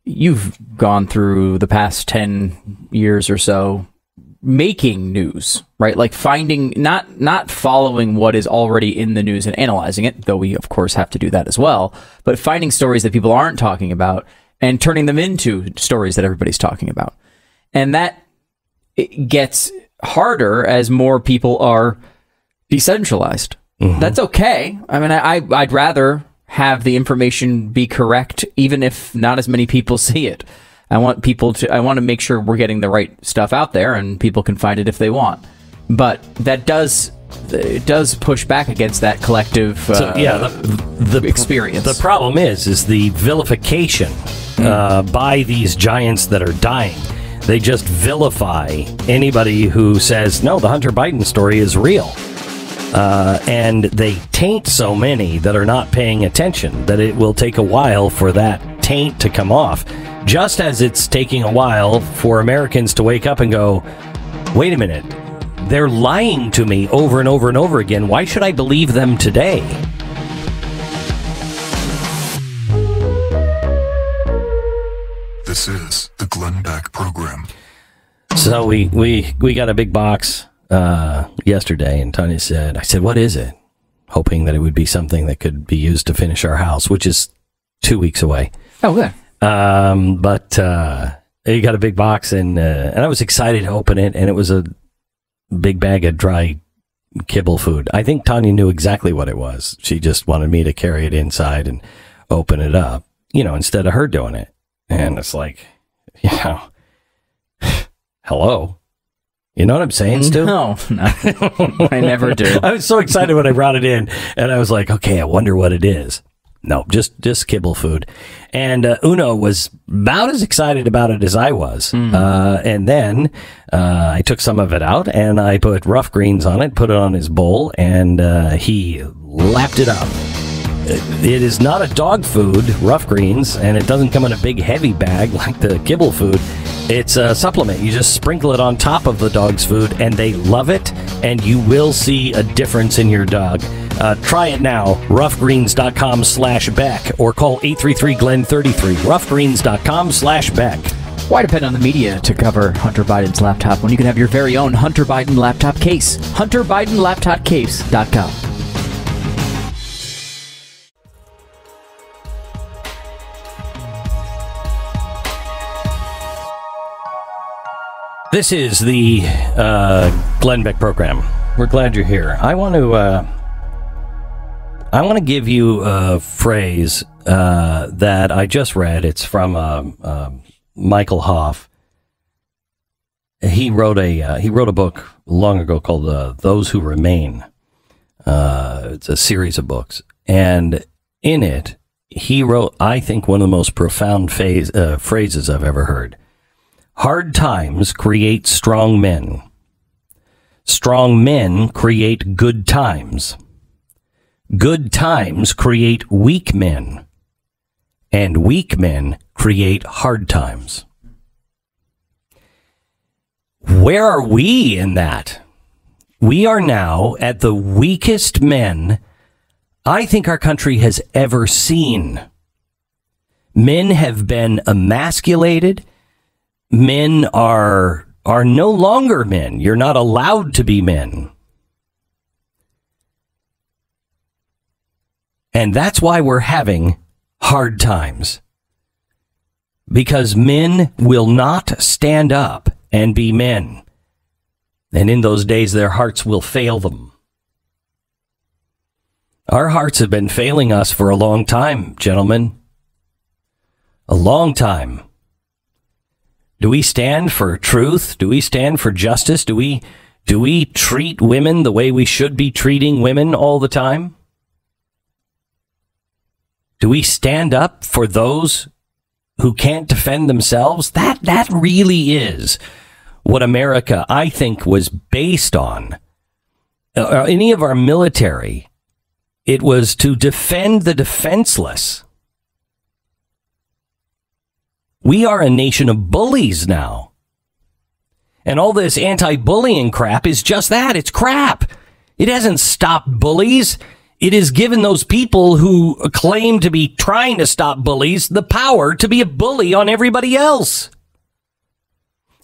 you've gone through the past 10 years or so making news, right? Like finding, not following what is already in the news and analyzing it, though we of course have to do that as well, but finding stories that people aren't talking about and turning them into stories that everybody's talking about. And that it gets harder as more people are decentralized. Mm-hmm. That's okay. I mean, I'd rather have the information be correct, even if not as many people see it. I want to make sure we're getting the right stuff out there, and people can find it if they want. But that does push back against that collective the experience. The problem is the vilification by these giants that are dying. They just vilify anybody who says, no, the Hunter Biden story is real. And they taint so many that are not paying attention that it will take a while for that taint to come off. Just as it's taking a while for Americans to wake up and go, wait a minute, they're lying to me over and over and over again. Why should I believe them today? This is the Glenn Beck Program. So we got a big box yesterday, and Tanya said, I said, what is it? Hoping that it would be something that could be used to finish our house, which is 2 weeks away. Oh, good. But he got a big box, and I was excited to open it, and it was a big bag of dry kibble food. I think Tanya knew exactly what it was. She just wanted me to carry it inside and open it up, instead of her doing it. And it's like, hello. You know what I'm saying, Stu? No, I never do. I was so excited when I brought it in, and I was like, okay, I wonder what it is. No, just kibble food. And Uno was about as excited about it as I was. And then I took some of it out, and I put rough greens on it, put it on his bowl, and he lapped it up. It is not a dog food, rough greens, and it doesn't come in a big heavy bag like the kibble food. It's a supplement. You just sprinkle it on top of the dog's food, and they love it, and you will see a difference in your dog. Try it now, roughgreens.com/Beck, or call 833-GLEN-33, roughgreens.com/Beck. Why depend on the media to cover Hunter Biden's laptop when you can have your very own Hunter Biden laptop case? HunterBidenLaptopCase.com. This is the Glenn Beck Program. We're glad you're here. I want to give you a phrase that I just read. It's from Michael Hoff. He wrote a book long ago called "Those Who Remain." It's a series of books, and in it, he wrote, I think, one of the most profound phrases I've ever heard. Hard times create strong men. Strong men create good times. Good times create weak men. And weak men create hard times. Where are we in that? We are now at the weakest men I think our country has ever seen. Men have been emasculated. men are no longer men. You're not allowed to be men. And that's why we're having hard times. Because men will not stand up and be men. And in those days, their hearts will fail them. Our hearts have been failing us for a long time, gentlemen. A long time. Do we stand for truth? Do we stand for justice? Do we treat women the way we should be treating women all the time? Do we stand up for those who can't defend themselves? That really is what America, I think, was based on. Any of our military, it was to defend the defenseless. We are a nation of bullies now. And all this anti-bullying crap is just that. It's crap. It hasn't stopped bullies. It has given those people who claim to be trying to stop bullies the power to be a bully on everybody else.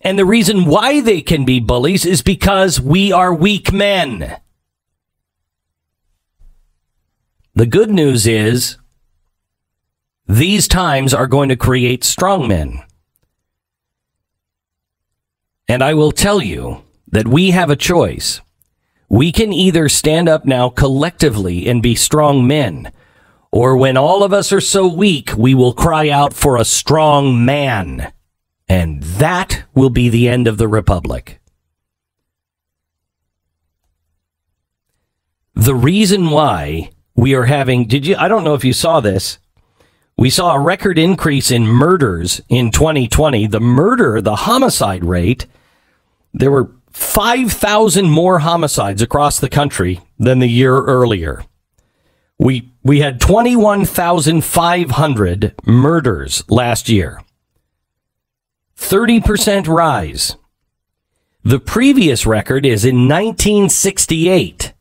And the reason why they can be bullies is because we are weak men. The good news is these times are going to create strong men. And I will tell you that we have a choice. We can either stand up now collectively and be strong men, or when all of us are so weak, we will cry out for a strong man. And that will be the end of the republic. The reason why we are having, I don't know if you saw this. We saw a record increase in murders in 2020. The homicide rate, there were 5,000 more homicides across the country than the year earlier. We had 21,500 murders last year. 30% rise. The previous record is in 1968.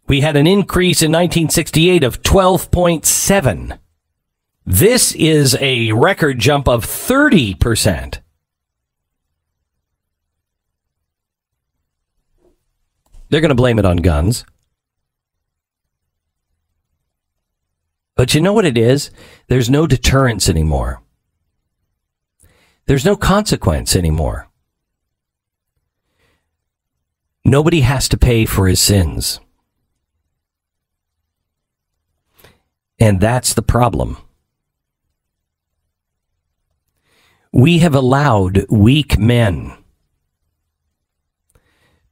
We had an increase in 1968 of 12.7. This is a record jump of 30%. They're going to blame it on guns. But you know what it is? There's no deterrence anymore. There's no consequence anymore. Nobody has to pay for his sins. And that's the problem. We have allowed weak men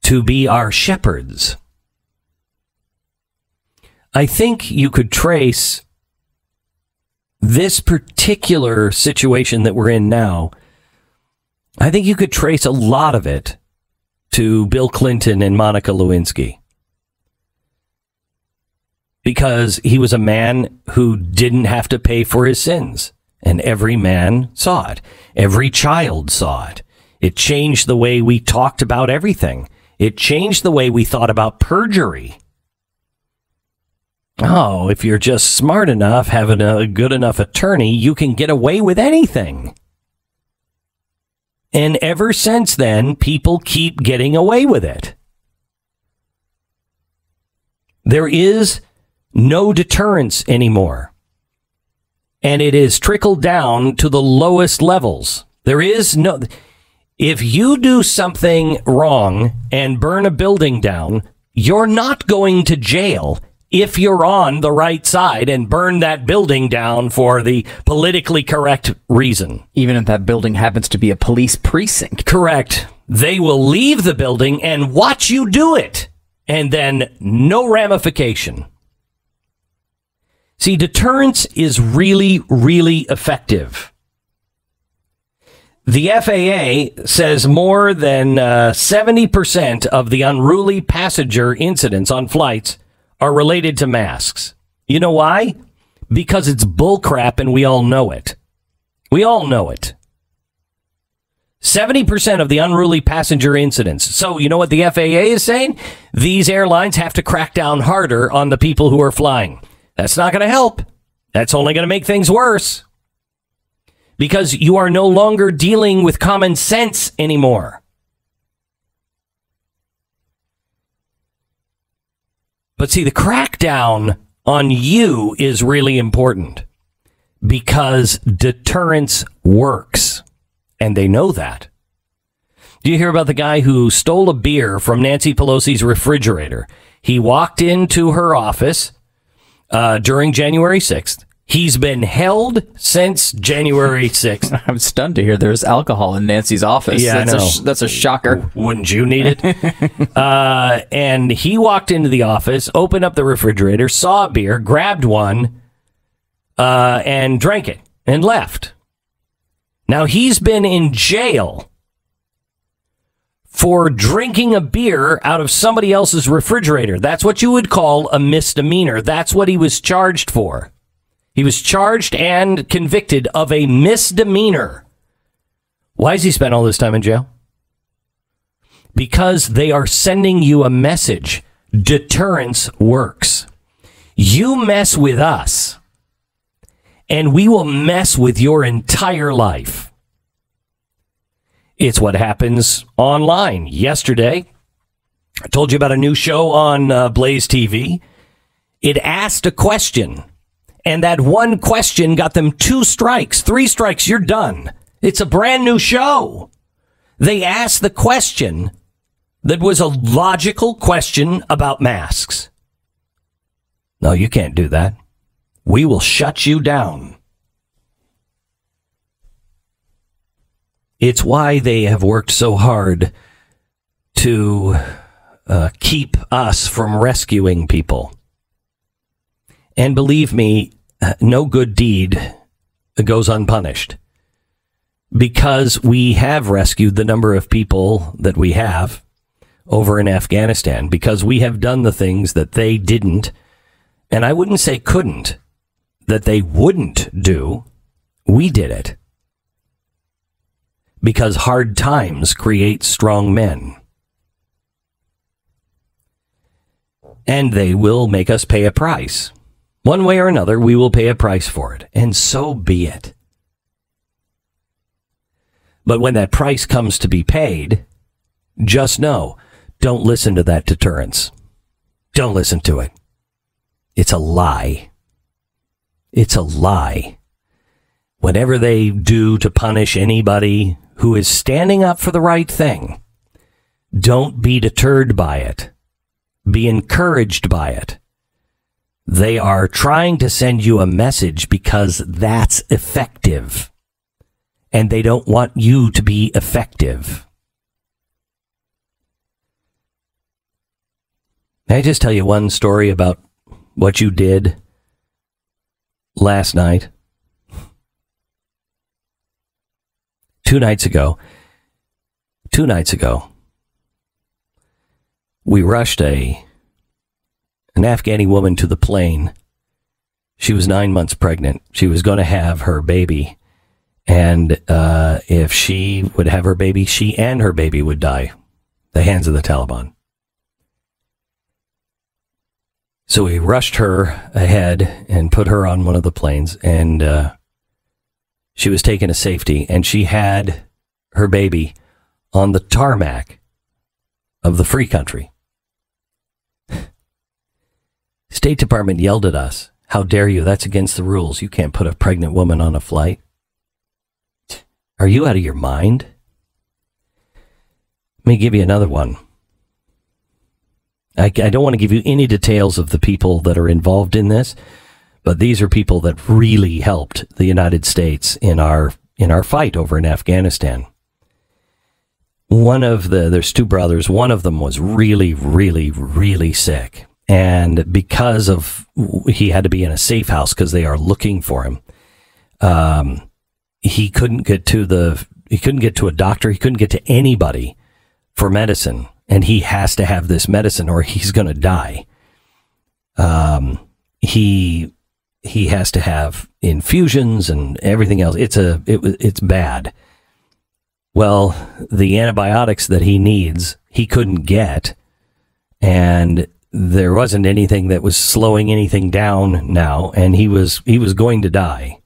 to be our shepherds. I think you could trace this particular situation that we're in now. I think you could trace a lot of it to Bill Clinton and Monica Lewinsky. Because he was a man who didn't have to pay for his sins. And every man saw it. Every child saw it. It changed the way we talked about everything. It changed the way we thought about perjury. Oh, if you're just smart enough, having a good enough attorney, you can get away with anything. And ever since then, people keep getting away with it. There is no deterrence anymore. And it is trickled down to the lowest levels. There is no... If you do something wrong and burn a building down, you're not going to jail if you're on the right side and burn that building down for the politically correct reason. Even if that building happens to be a police precinct. Correct. They will leave the building and watch you do it. And then no ramification. See, deterrence is really, really effective. The FAA says more than 70% of the unruly passenger incidents on flights are related to masks. You know why? Because it's bullcrap and we all know it. We all know it. 70% of the unruly passenger incidents. So you know what the FAA is saying? These airlines have to crack down harder on the people who are flying. That's not going to help. That's only going to make things worse. because you are no longer dealing with common sense anymore. But see, the crackdown on you is really important because deterrence works, and they know that. Do you hear about the guy who stole a beer from Nancy Pelosi's refrigerator? He walked into her office during January 6th. He's been held since January 6th. I'm stunned to hear there's alcohol in Nancy's office. Yeah, that's a shocker. Wouldn't you need it? And he walked into the office, opened up the refrigerator, saw a beer, grabbed one, and drank it and left. Now, he's been in jail for drinking a beer out of somebody else's refrigerator. That's what you would call a misdemeanor. That's what he was charged for. He was charged and convicted of a misdemeanor. Why has he spent all this time in jail? Because they are sending you a message. Deterrence works. You mess with us, and we will mess with your entire life. It's what happens online. Yesterday, I told you about a new show on Blaze TV. It asked a question, and that one question got them 2 strikes, 3 strikes, you're done. It's a brand new show. They asked the question that was a logical question about masks. No, you can't do that. We will shut you down. It's why they have worked so hard to keep us from rescuing people. And believe me, no good deed goes unpunished. Because we have rescued the number of people that we have over in Afghanistan, because we have done the things that they didn't, and I wouldn't say couldn't, that they wouldn't do. We did it. Because hard times create strong men. And they will make us pay a price. One way or another, we will pay a price for it. And so be it. But when that price comes to be paid, just know, don't listen to that deterrence. Don't listen to it. It's a lie. It's a lie. Whatever they do to punish anybody who is standing up for the right thing, don't be deterred by it. Be encouraged by it. They are trying to send you a message because that's effective. And they don't want you to be effective. May I just tell you one story about what you did last night? 2 nights ago, we rushed an Afghani woman to the plane. She was 9 months pregnant. She was going to have her baby. And if she would have her baby, she and her baby would die. The hands of the Taliban. So we rushed her ahead and put her on one of the planes, and she was taken to safety, and she had her baby on the tarmac of the free country. State Department yelled at us, "How dare you? That's against the rules. You can't put a pregnant woman on a flight." Are you out of your mind? Let me give you another one. I don't want to give you any details of the people that are involved in this, but these are people that really helped the United States in our fight over in Afghanistan. There's 2 brothers. One of them was really, really, really sick. And because of, he had to be in a safe house because they are looking for him. He couldn't get to a doctor. He couldn't get to anybody for medicine. And he has to have this medicine or he's going to die. He has to have infusions and everything else. It's bad. Well, the antibiotics that he needs, he couldn't get. And there wasn't anything that was slowing anything down now. And he was going to die.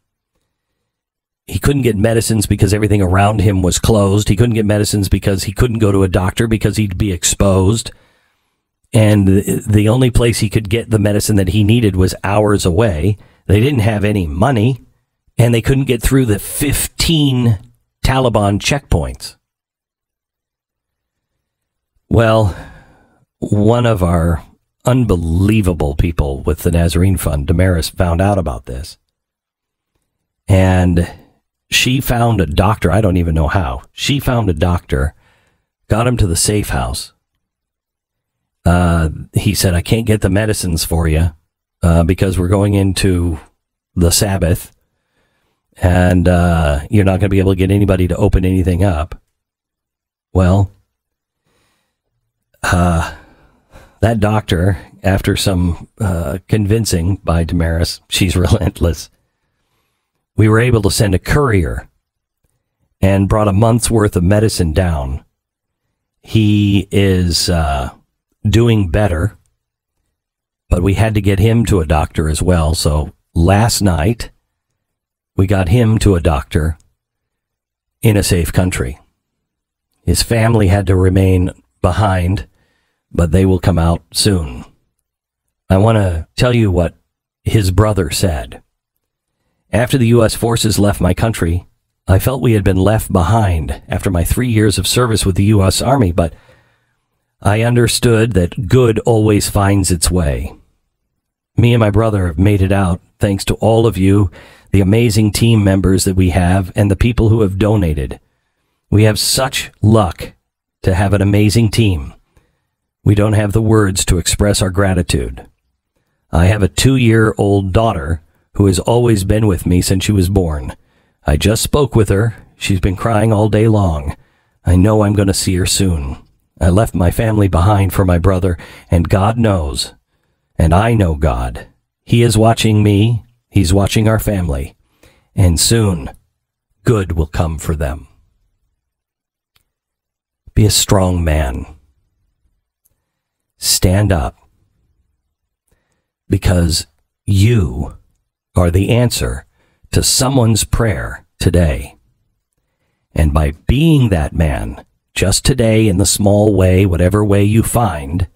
He couldn't get medicines because everything around him was closed. He couldn't get medicines because he couldn't go to a doctor because he'd be exposed. And the only place he could get the medicine that he needed was hours away. They didn't have any money, and they couldn't get through the 15 Taliban checkpoints. Well, one of our unbelievable people with the Nazarene Fund, Damaris, found out about this. And she found a doctor. I don't even know how. She found a doctor, got him to the safe house. He said, I can't get the medicines for you because we're going into the Sabbath. And you're not going to be able to get anybody to open anything up. Well, that doctor, after some convincing by Damaris, she's relentless, we were able to send a courier and brought a month's worth of medicine down. He is doing better, but we had to get him to a doctor as well. So last night, we got him to a doctor in a safe country. His family had to remain behind, but they will come out soon. I want to tell you what his brother said. After the U.S. forces left my country, I felt we had been left behind after my 3 years of service with the U.S. Army, but I understood that good always finds its way. Me and my brother have made it out thanks to all of you, the amazing team members that we have, and the people who have donated. We have such luck to have an amazing team. We don't have the words to express our gratitude. I have a 2-year-old daughter who has always been with me since she was born. I just spoke with her. She's been crying all day long. I know I'm going to see her soon. I left my family behind for my brother, and God knows, and I know God. He is watching me. He's watching our family, and soon good will come for them. Be a strong man. Stand up, because you are the answer to someone's prayer today. And by being that man, just today in the small way, whatever way you find,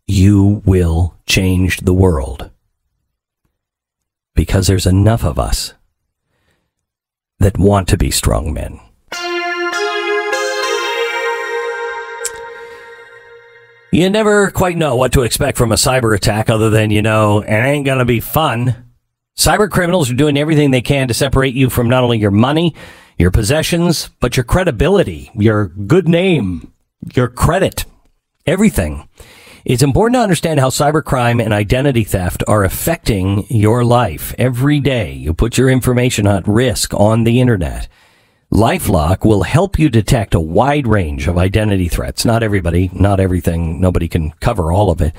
you will change the world. Because there's enough of us that want to be strong men. You never quite know what to expect from a cyber attack other than, it ain't going to be fun. Cyber criminals are doing everything they can to separate you from not only your money, your possessions, but your credibility, your good name, your credit, everything. It's important to understand how cybercrime and identity theft are affecting your life. Every day you put your information at risk on the internet. LifeLock will help you detect a wide range of identity threats. Not everybody, not everything, nobody can cover all of it,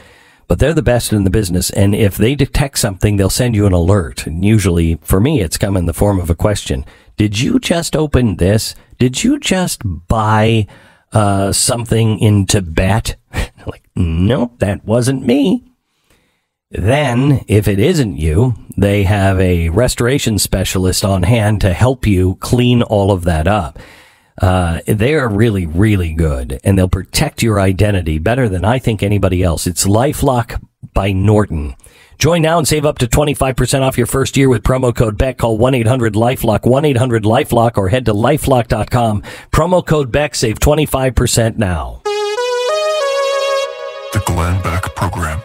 but they're the best in the business. And if they detect something, they'll send you an alert. And usually, for me, it's come in the form of a question. Did you just open this? Did you just buy something in Tibet? Like, nope, that wasn't me. Then, if it isn't you, they have a restoration specialist on hand to help you clean all of that up. They are really, really good, and they'll protect your identity better than I think anybody else. It's LifeLock by Norton. Join now and save up to 25% off your first year with promo code BECK. Call 1-800-LifeLock, 1-800-LifeLock, or head to lifelock.com. Promo code BECK, save 25% now. The Glenn Beck Program.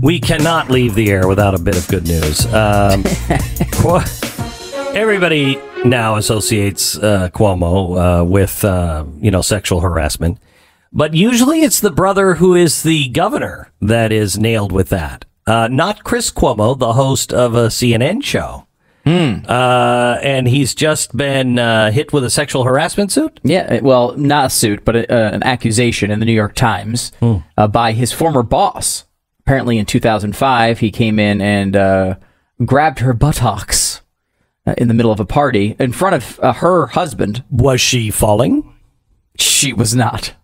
We cannot leave the air without a bit of good news. Everybody now associates Cuomo with, sexual harassment. But usually it's the brother who is the governor that is nailed with that. Not Chris Cuomo, the host of a CNN show. And he's just been hit with a sexual harassment suit? Yeah, well, not a suit, but an accusation in the New York Times by his former boss. Apparently in 2005, he came in and grabbed her buttocks in the middle of a party in front of her husband. Was she falling? She was not.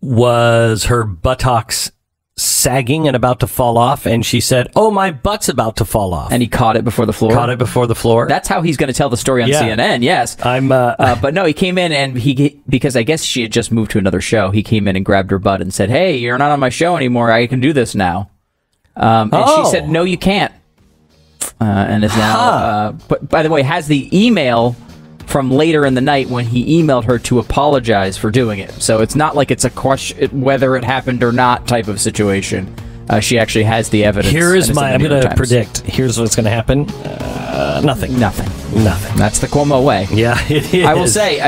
Was her buttocks sagging and about to fall off, and she said, "Oh, my butt's about to fall off." And he caught it before the floor. Caught it before the floor. That's how he's going to tell the story on Yeah. CNN. Yes, but no, he came in and because I guess she had just moved to another show. He came in and grabbed her butt and said, "Hey, you're not on my show anymore. I can do this now." And she said, "No, you can't." And is now. But by the way, has the email from later in the night when he emailed her to apologize for doing it. So it's not like it's a question whether it happened or not type of situation. She actually has the evidence. I'm going to predict. Here's what's going to happen. Nothing. That's the Cuomo way. Yeah, it is. I will say,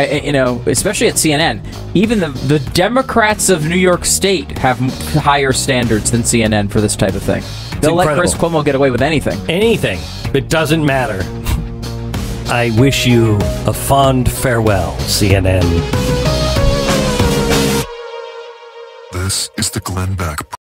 especially at CNN, even the Democrats of New York State have higher standards than CNN for this type of thing. They'll let Chris Cuomo get away with anything. Anything. It doesn't matter. I wish you a fond farewell, CNN. This is the Glenn Beck Program.